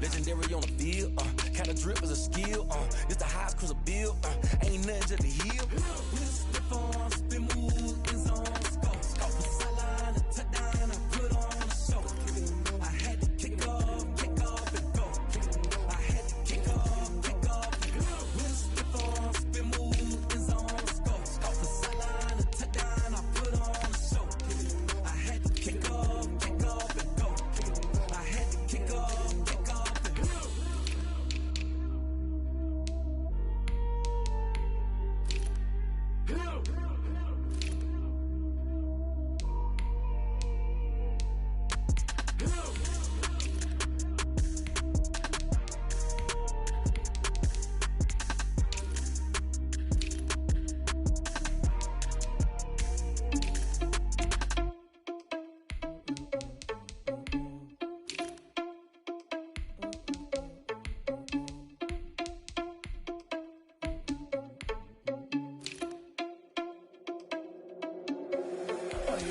Legendary on the field. Kinda drip is a skill. This the highest cruiser bill. Ain't nothing to the hill. Spin move is on scope. Scope the sideline, a touchdown, I put on a show. I had to kick off and go. I had to kick off and go. Spin move is on scope. Scope the sideline, a touchdown, I put on a show. I had to kick off and go. I had to kick off and go.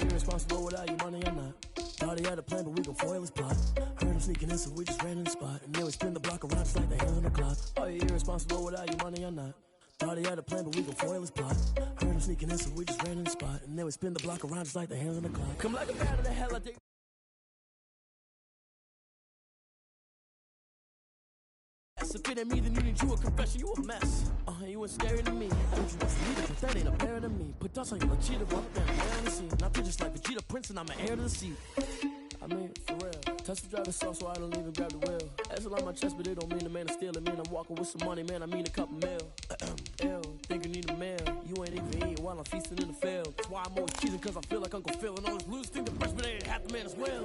Irresponsible without your money or not. Thought he had a plan, but we gon' foil his plot. Heard him sneaking in, so we just ran in the spot. And then we spin the block around just like the hands on the clock. Are you irresponsible without your money or not? Thought he had a plan, but we gon' foil his plot. Heard him sneaking in, so we just ran in the spot. And then we spin the block around just like the hands on the clock. Come like a bat of the hell, I think. If it ain't me, then you need you a confession, you a mess. You ain't scary to me. I think you was a leader, but that ain't apparent to me. Put dust on you like cheetah, but I'm down the scene. I feel just like Vegeta Prince, and I'm an heir to the seat. I mean, for real. Tesla driver soft, so I don't even grab the wheel. That's on my chest, but it don't mean the man is stealing. Man, I'm walking with some money, man, I mean a couple mil. Ew, think you need a meal. You ain't even eating while I'm feasting in the field. That's why I'm always cheating, cause I feel like Uncle Phil. And all those losers think the freshman ain't half the man as well.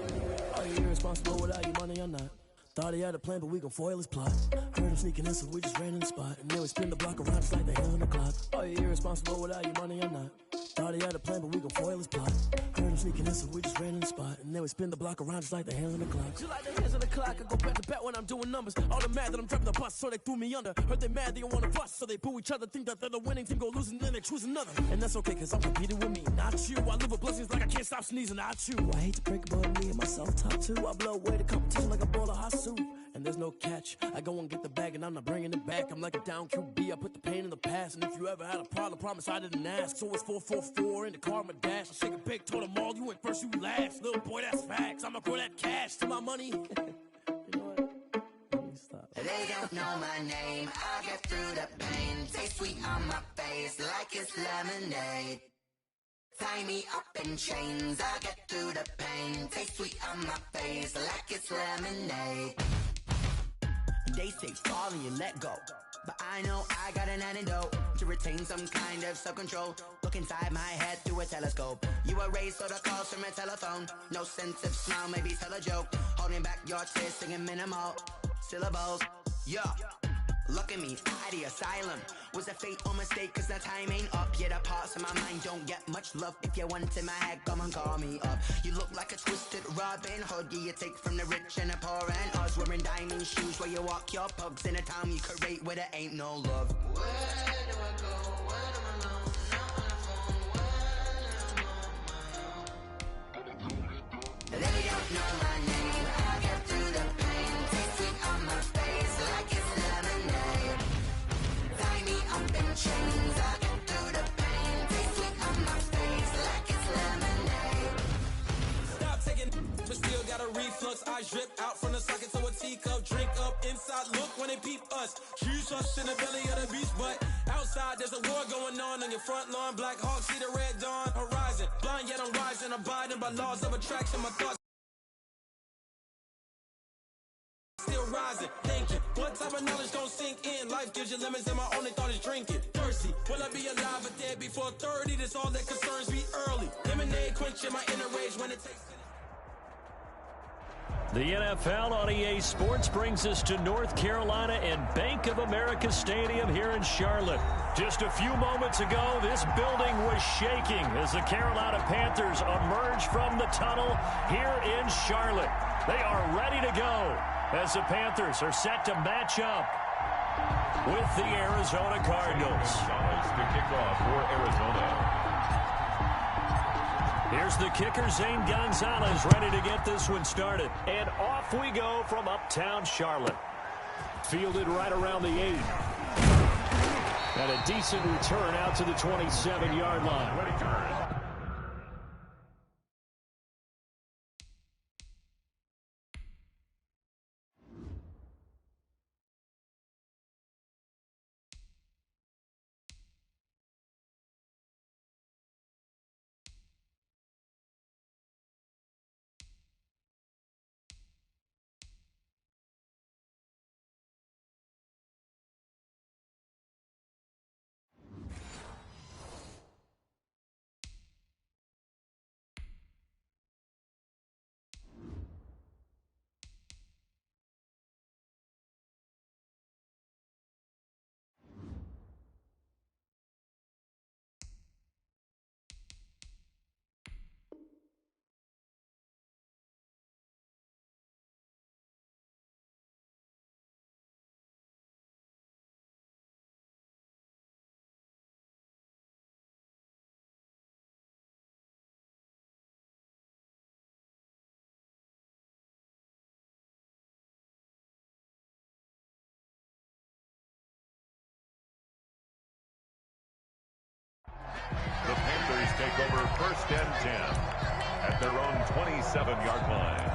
Are you irresponsible without your money or not? Thought he had a plan, but we gon' foil his plot. Heard him sneaking in, so we just ran in the spot. And then we spin the block around just like the hands on the clock. Are you irresponsible without your money or not? Thought he had a plan, but we gon' foil his plot. Heard him sneaking in, so we just ran in the spot. And then we spin the block around just like the hands on the clock. Just like the hands on the clock, I go back to back when I'm doing numbers. All the mad that I'm driving the bus, so they threw me under. Heard they mad, they don't wanna bust, so they boo each other. Think that they're the winning team, go losing, then they choose another. And that's okay, cause I'm competing with me, not you. I live with blessings like I can't stop sneezing, not you. I hate to break it, but me and myself top two. I blow away the competition like a bowl of hot soup. And there's no catch. I go and get the bag and I'm not bringing it back. I'm like a down QB, I put the pain in the past. And if you ever had a problem, promise I didn't ask. So it's 444 in the car, my dash. I shake a big, told them all, you went first, you last. Little boy, that's facts. I'ma grow that cash to my money. You know what? Let me stop. They don't know my name. I get through the pain. Taste sweet on my face like it's lemonade. Tie me up in chains. I get through the pain. Taste sweet on my face like it's lemonade. They say fall and you let go, but I know I got an antidote to retain some kind of self-control. Look inside my head through a telescope. You erase all the calls from a telephone. No sense of smile, maybe tell a joke. Holding back your tears, singing minimal syllables. Yeah, look at me, at the asylum. Was a fate or mistake, cause the time ain't up. Yet the parts of my mind don't get much love. If you want in my head, come and call me up. You look like a twisted Robin Hood. Yeah, you take from the rich and the poor and us. Wearing diamond shoes where you walk your pugs in a town you create where there ain't no love. Where do I go when I'm alone? Not on the phone, when I'm on my own. They don't know my name. I get through the pain. Taste sweet on my face like it's lemonade. Tie me up in chains. I get through the pain. Taste sweet on my face like it's lemonade. Stop taking, but still got a reflux. I drip out from the socket to a teacup. Drink up inside, look when they peep us. Choose us in the belly of the beast, but outside there's a war going on your front lawn. Black Hawk, see the red dawn horizon. Blind yet I'm rising, abiding by laws of attraction. My thoughts still rising, thinking. What type of knowledge don't sink in? Life gives you lemons and my only thought is drinking. Thirsty, will I be alive or dead before 30? That's all that concerns me early. Lemonade quenching my inner rage when it takes. The NFL on EA Sports brings us to North Carolina and Bank of America Stadium here in Charlotte. Just a few moments ago, this building was shaking as the Carolina Panthers emerge from the tunnel here in Charlotte. They are ready to go. as the Panthers are set to match up with the Arizona Cardinals. To kick off for Arizona. Here's the kicker, Zane Gonzalez, ready to get this one started. And off we go from uptown Charlotte. Fielded right around the 8. And a decent return out to the 27-yard line. The Panthers take over 1st and 10 at their own 27-yard line.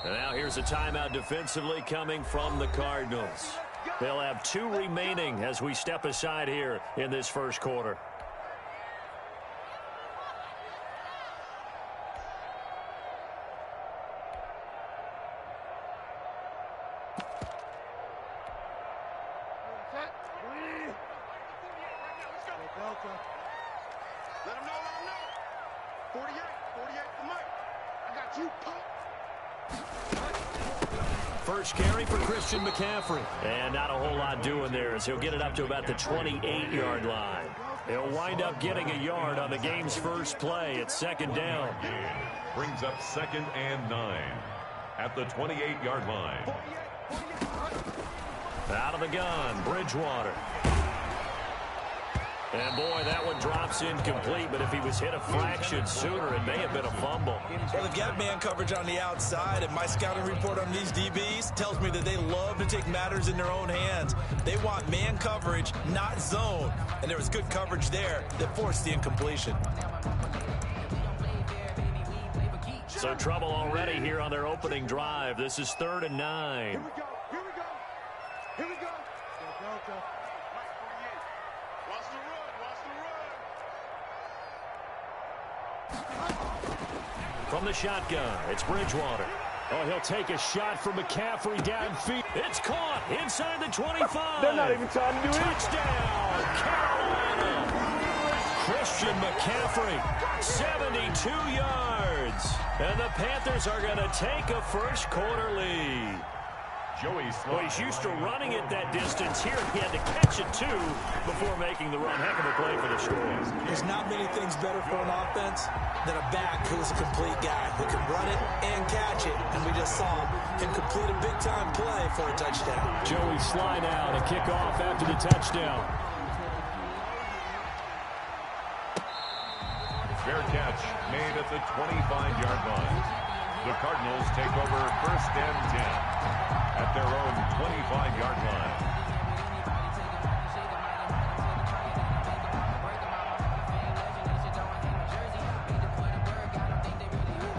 And now here's a timeout defensively coming from the Cardinals. They'll have 2 remaining as we step aside here in this first quarter. Let him know. 48 for Mike. I got you, Pop. First carry for Christian McCaffrey. And not a whole lot doing there as he'll get it up to about the 28-yard line. He'll wind up getting a yard on the game's first play. It's 2nd down. Brings up 2nd and 9 at the 28-yard line. Out of the gun, Bridgewater. And, boy, that one drops incomplete, but if he was hit a fraction sooner, it may have been a fumble. Well, they've got man coverage on the outside, and my scouting report on these DBs tells me that they love to take matters in their own hands. They want man coverage, not zone, and there was good coverage there that forced the incompletion. So trouble already here on their opening drive. This is 3rd and 9. Here we go. Go. Watch the run. From the shotgun, it's Bridgewater. Oh, he'll take a shot from McCaffrey downfield. It's caught inside the 25. They're not even trying to do it. Touchdown, Carolina. Christian McCaffrey, 72 yards. And the Panthers are going to take a first quarter lead. Well, he's used to running it that distance. Here he had to catch it, too, before making the run. Heck of a play for the score. There's not many things better for an offense than a back who's a complete guy who can run it and catch it. And we just saw him complete a big-time play for a touchdown. Joey Sly now to kick off after the touchdown. Fair catch made at the 25-yard line. The Cardinals take over 1st and 10 at their own 25-yard line.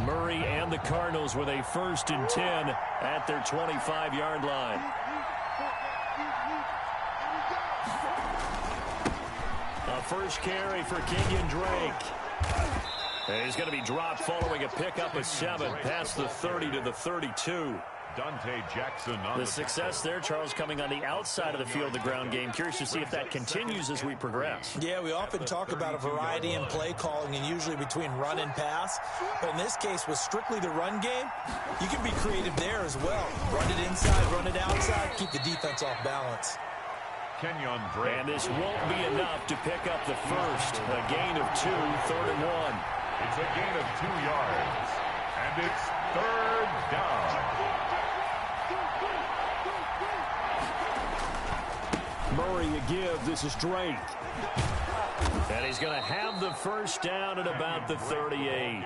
Murray and the Cardinals with a 1st and 10 at their 25-yard line. A first carry for Kenyon Drake. And he's going to be dropped following a pickup of 7 past the 30 to the 32. Jackson on the success there, Charles, coming on the outside of the field, the ground game. Curious to see if that continues as we progress. Yeah, we often talk about a variety in play calling and usually between run and pass. But in this case, with strictly the run game, you can be creative there as well. Run it inside, run it outside, keep the defense off balance. And this won't be enough to pick up the first. A gain of 2, 3rd and 1. It's a gain of 2 yards. And it's 3rd down. Murray a give. This is Drake. And he's going to have the first down at about the 38.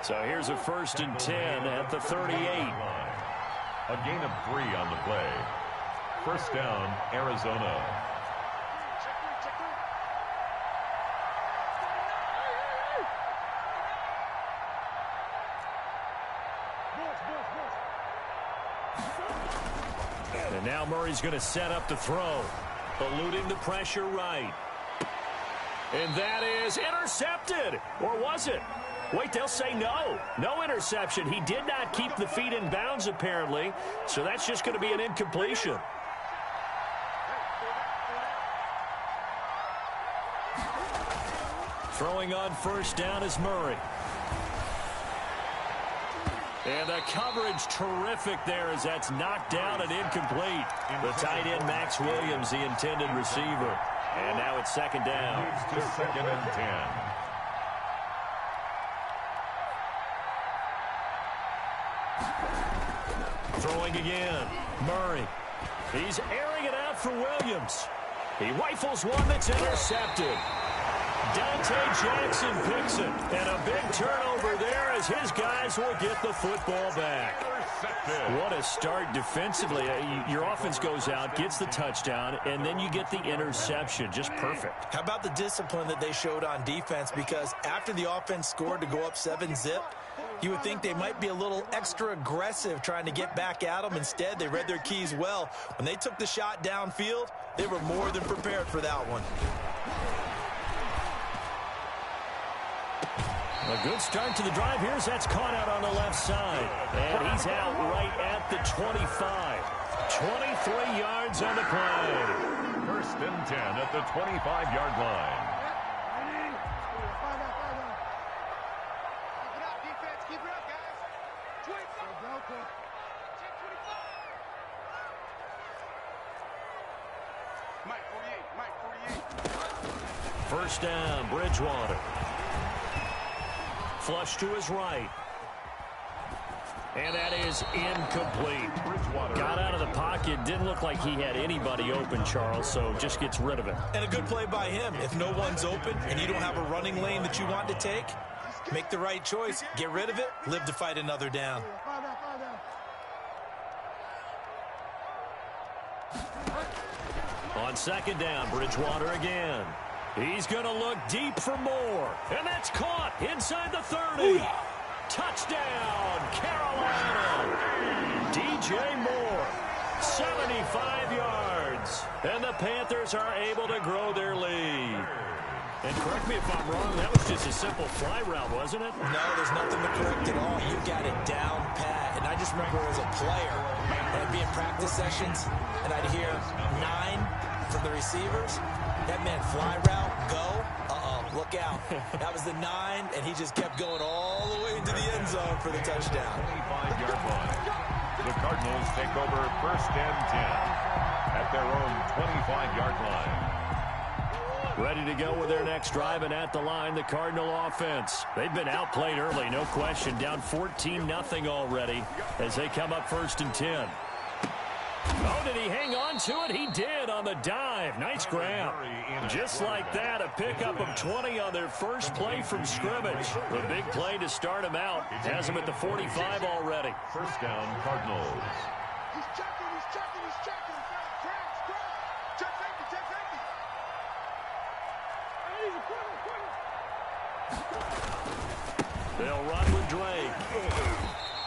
So here's a 1st and 10 at the 38. A gain of 3 on the play. 1st down, Arizona. And now Murray's going to set up the throw. Eluding the pressure right. And that is intercepted. Or was it? Wait, they'll say no. No interception. He did not keep the feet in bounds, apparently. So that's just going to be an incompletion. Throwing on 1st down is Murray. And the coverage terrific there as that's knocked down and incomplete. The tight end, Max Williams, the intended receiver. And now it's 2nd down. To 2nd and 10. Throwing again. Murray. He's airing it out for Williams. He rifles one that's intercepted. Dante Jackson picks it, and a big turnover there as his guys will get the football back. What a start defensively. Your offense goes out, gets the touchdown, and then you get the interception. Just perfect. How about the discipline that they showed on defense? Because after the offense scored to go up 7-zip, you would think they might be a little extra aggressive trying to get back at them. Instead, they read their keys well. When they took the shot downfield, they were more than prepared for that one. A good start to the drive. Here's that's caught out on the left side. And he's out right at the 25. 23 yards on the play. 1st and 10 at the 25-yard line. Keep it up, guys. 25. Mike 48. 1st down, Bridgewater. Flush to his right. And that is incomplete. Got out of the pocket. Didn't look like he had anybody open, Charles, so just gets rid of it. And a good play by him. If no one's open and you don't have a running lane that you want to take, make the right choice. Get rid of it. Live to fight another down. On 2nd down, Bridgewater again. He's going to look deep for more. And that's caught inside the 30. Touchdown, Carolina. DJ Moore, 75 yards. And the Panthers are able to grow their lead. And correct me if I'm wrong, that was just a simple fly route, wasn't it? No, there's nothing to correct at all. You got it down pat. And I just remember as a player, I'd be in practice sessions, and I'd hear 9 from the receivers. That meant fly route, go, look out. That was the 9, and he just kept going all the way into the end zone for the touchdown. 25-yard line. The Cardinals take over 1st and 10 at their own 25-yard line. Ready to go with their next drive, and at the line, the Cardinal offense. They've been outplayed early, no question. Down 14-0 already as they come up 1st and 10. Oh, did he hang on to it? He did on the dive. Nice grab. Just like that, a pickup of 20 on their first play from scrimmage. The big play to start him out. Has him at the 45 already. 1st down, Cardinals. He's checking. Check safety. They'll run with Drake.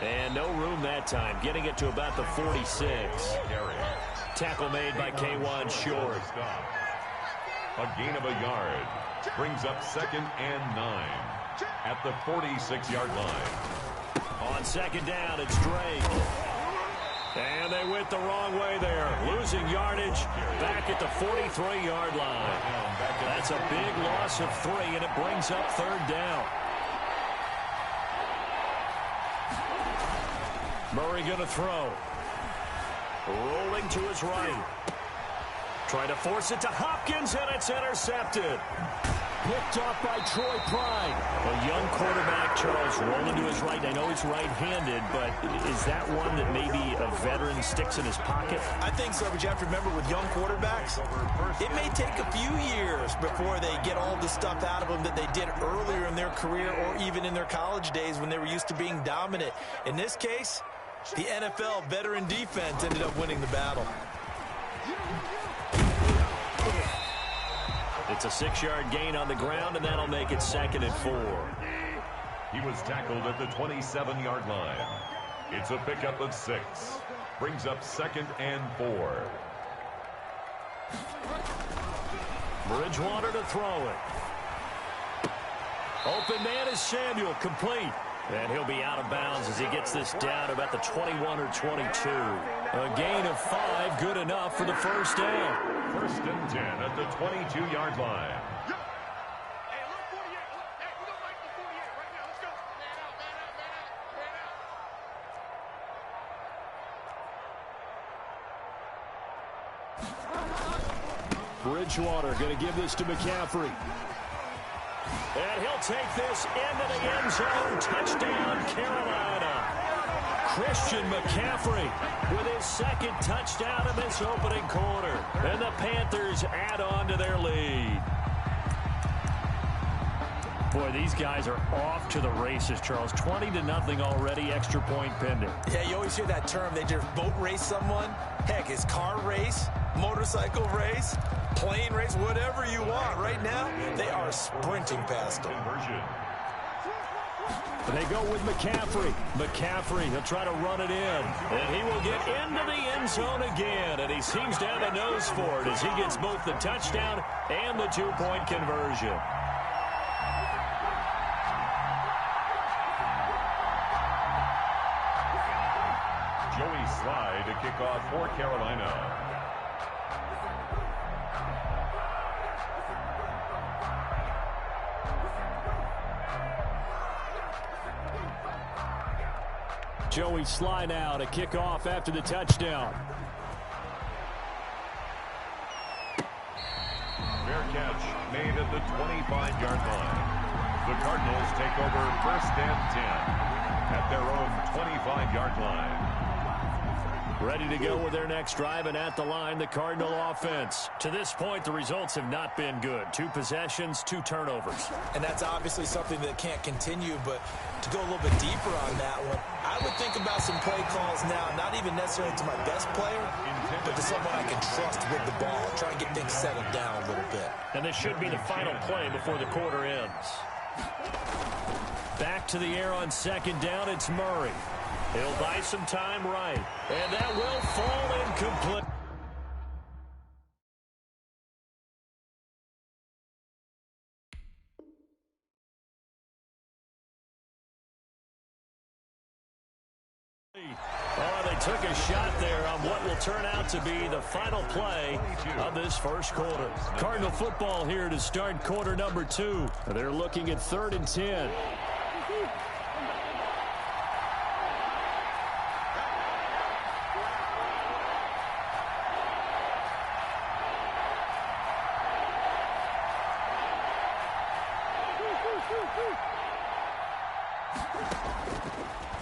And no room that time, getting it to about the 46. Tackle made by K'Wan Short. A gain of a yard. Brings up 2nd and 9 at the 46-yard line. On 2nd down, it's Drake. And they went the wrong way there. Losing yardage back at the 43-yard line. That's a big loss of 3, and it brings up 3rd down. Murray going to throw. Rolling to his right. Trying to force it to Hopkins, and it's intercepted. Picked off by Troy Pride. A young quarterback, Charles, rolling to his right. I know he's right-handed, but is that one that maybe a veteran sticks in his pocket? I think so, but you have to remember with young quarterbacks, it may take a few years before they get all the stuff out of them that they did earlier in their career or even in their college days when they were used to being dominant. In this case, the NFL veteran defense ended up winning the battle. It's a 6-yard gain on the ground, and that'll make it 2nd and 4. He was tackled at the 27-yard line. It's a pickup of 6. Brings up 2nd and 4. Bridgewater to throw it. Open man is Samuel, complete. And he'll be out of bounds as he gets this down about the 21 or 22. A gain of 5, good enough for the 1st down. 1st and 10 at the 22-yard line. Bridgewater going to give this to McCaffrey. And he'll take this into the end zone. Touchdown, Carolina. Christian McCaffrey with his 2nd touchdown in this opening quarter. And the Panthers add on to their lead. Boy, these guys are off to the races, Charles. 20-0 already, extra point pending. Yeah, you always hear that term. They just boat race someone. Heck, it's car race, motorcycle race, plane race, whatever you want. Right now, they are sprinting past them. They go with McCaffrey. McCaffrey, he'll try to run it in. And he will get into the end zone again. And he seems to have a nose for it as he gets both the touchdown and the 2-point conversion. Joey Slye to kick off for Carolina. Joey Slye now to kick off after the touchdown. Fair catch made at the 25-yard line. The Cardinals take over 1st and 10 at their own 25-yard line. Ready to go with their next drive, and at the line, the Cardinal offense. To this point, the results have not been good. 2 possessions, 2 turnovers. And that's obviously something that can't continue, but to go a little bit deeper on that one, I would think about some play calls now, not even necessarily to my best player, but to someone I can trust with the ball. Try and get things settled down a little bit. And this should be the final play before the quarter ends. Back to the air on 2nd down, it's Murray. He'll buy some time right. And that will fall incomplete. Oh, they took a shot there on what will turn out to be the final play of this 1st quarter. Cardinal football here to start quarter number 2. They're looking at 3rd and 10.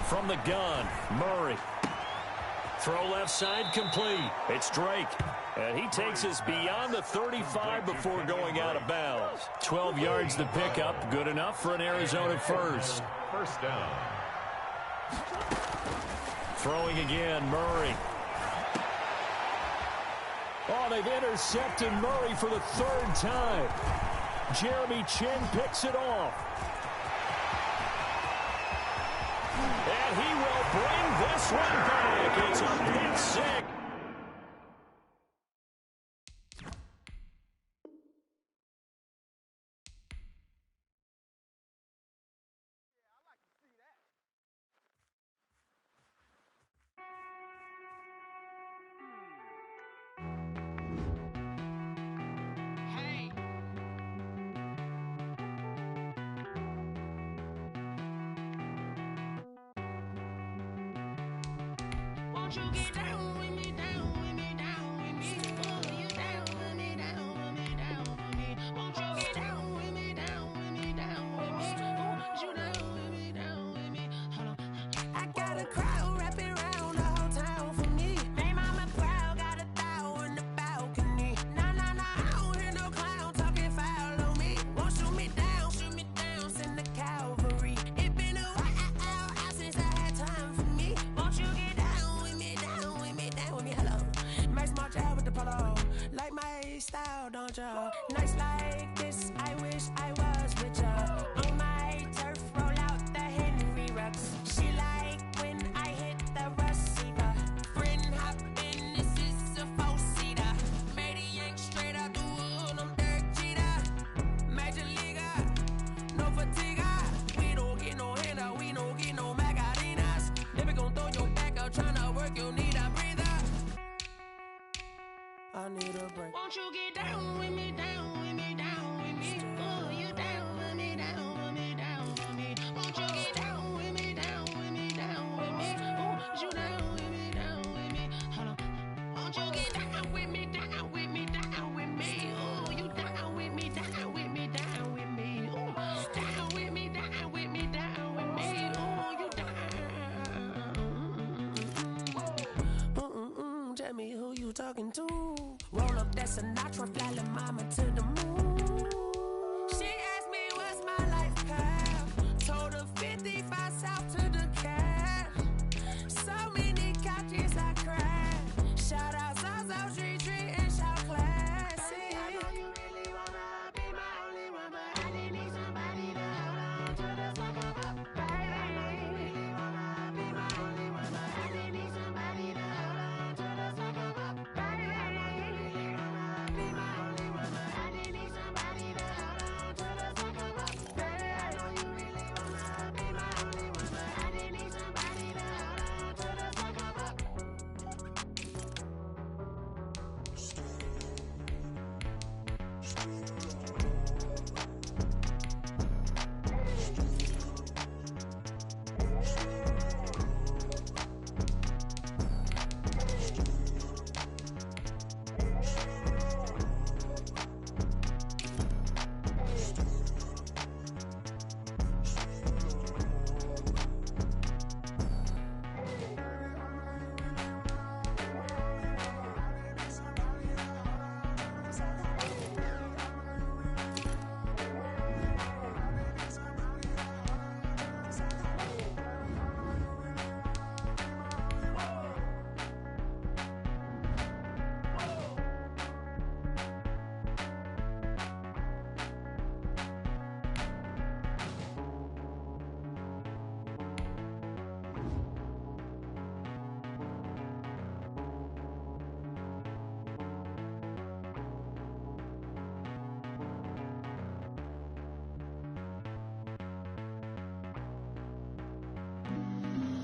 From the gun, Murray. Throw left side complete. It's Drake. And he takes us beyond the 35 before going out of bounds. 12 yards to pick up. Good enough for an Arizona 1st. 1st down. Throwing again, Murray. Oh, they've intercepted Murray for the 3rd time. Jeremy Chin picks it off. And he will bring this one back. It's a pick 6. Won't you get down with me, down with me, down with me? Oh, you down with me, down with me, down with me. Won't you get down with me, down with me, down with me? Oh, you down with me, down with me. Hold on. I got a crowd wrapping around the whole town for me. Made mama proud, got a thou in the balcony. Nah, nah, nah, I don't hear no clown talking foul on me. Won't shoot me down, send the cavalry. It been a while since I had time for me. Won't you get down with me, down with me, down with me? Hello. Max March out with the polo. Like my style, don't ya? Nights like this, I wish I was with ya. On my turf, roll out the Henry Rux. She like when I hit the receiver. Friend hop in, this is a four-seater. Made a yank straight out the wood, I'm Derek Jeter. Major leaguer, no fatigue. We don't get no handout, we don't get no Macarinas. Never gon' throw your back out, tryna work, you need a breather. I need a break. Won't you get down with me, down with me, down with me? Oh, you down with me, down with me, down with me. Won't you get down with me, down with me, down with me? Oh, you down with me, down with me. Hold on. Won't you get down with me, down with me, down with me? Oh, you down with me, down with me, down with me. Oh, down with me, down with me, down with me. Oh, you down. Tell me who you talking to. Roll up that Sinatra, fly la mama to the moon. She asked me what's my life path. Told her 55 south to the cab. So many couches I cried. Shout out South Street and shout classy. I know you really wanna be my only one, but I didn't need somebody to hold on to the second up. Baby, I know you really wanna be my only one, but I didn't need somebody to hold on to the second up. Baby, I know you really wanna be my only one, but I didn't need somebody to hold on to the second up. Baby, I know you really wanna be my only one, but I didn't need somebody to hold on to the second up.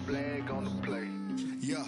Flag on the play. Yeah.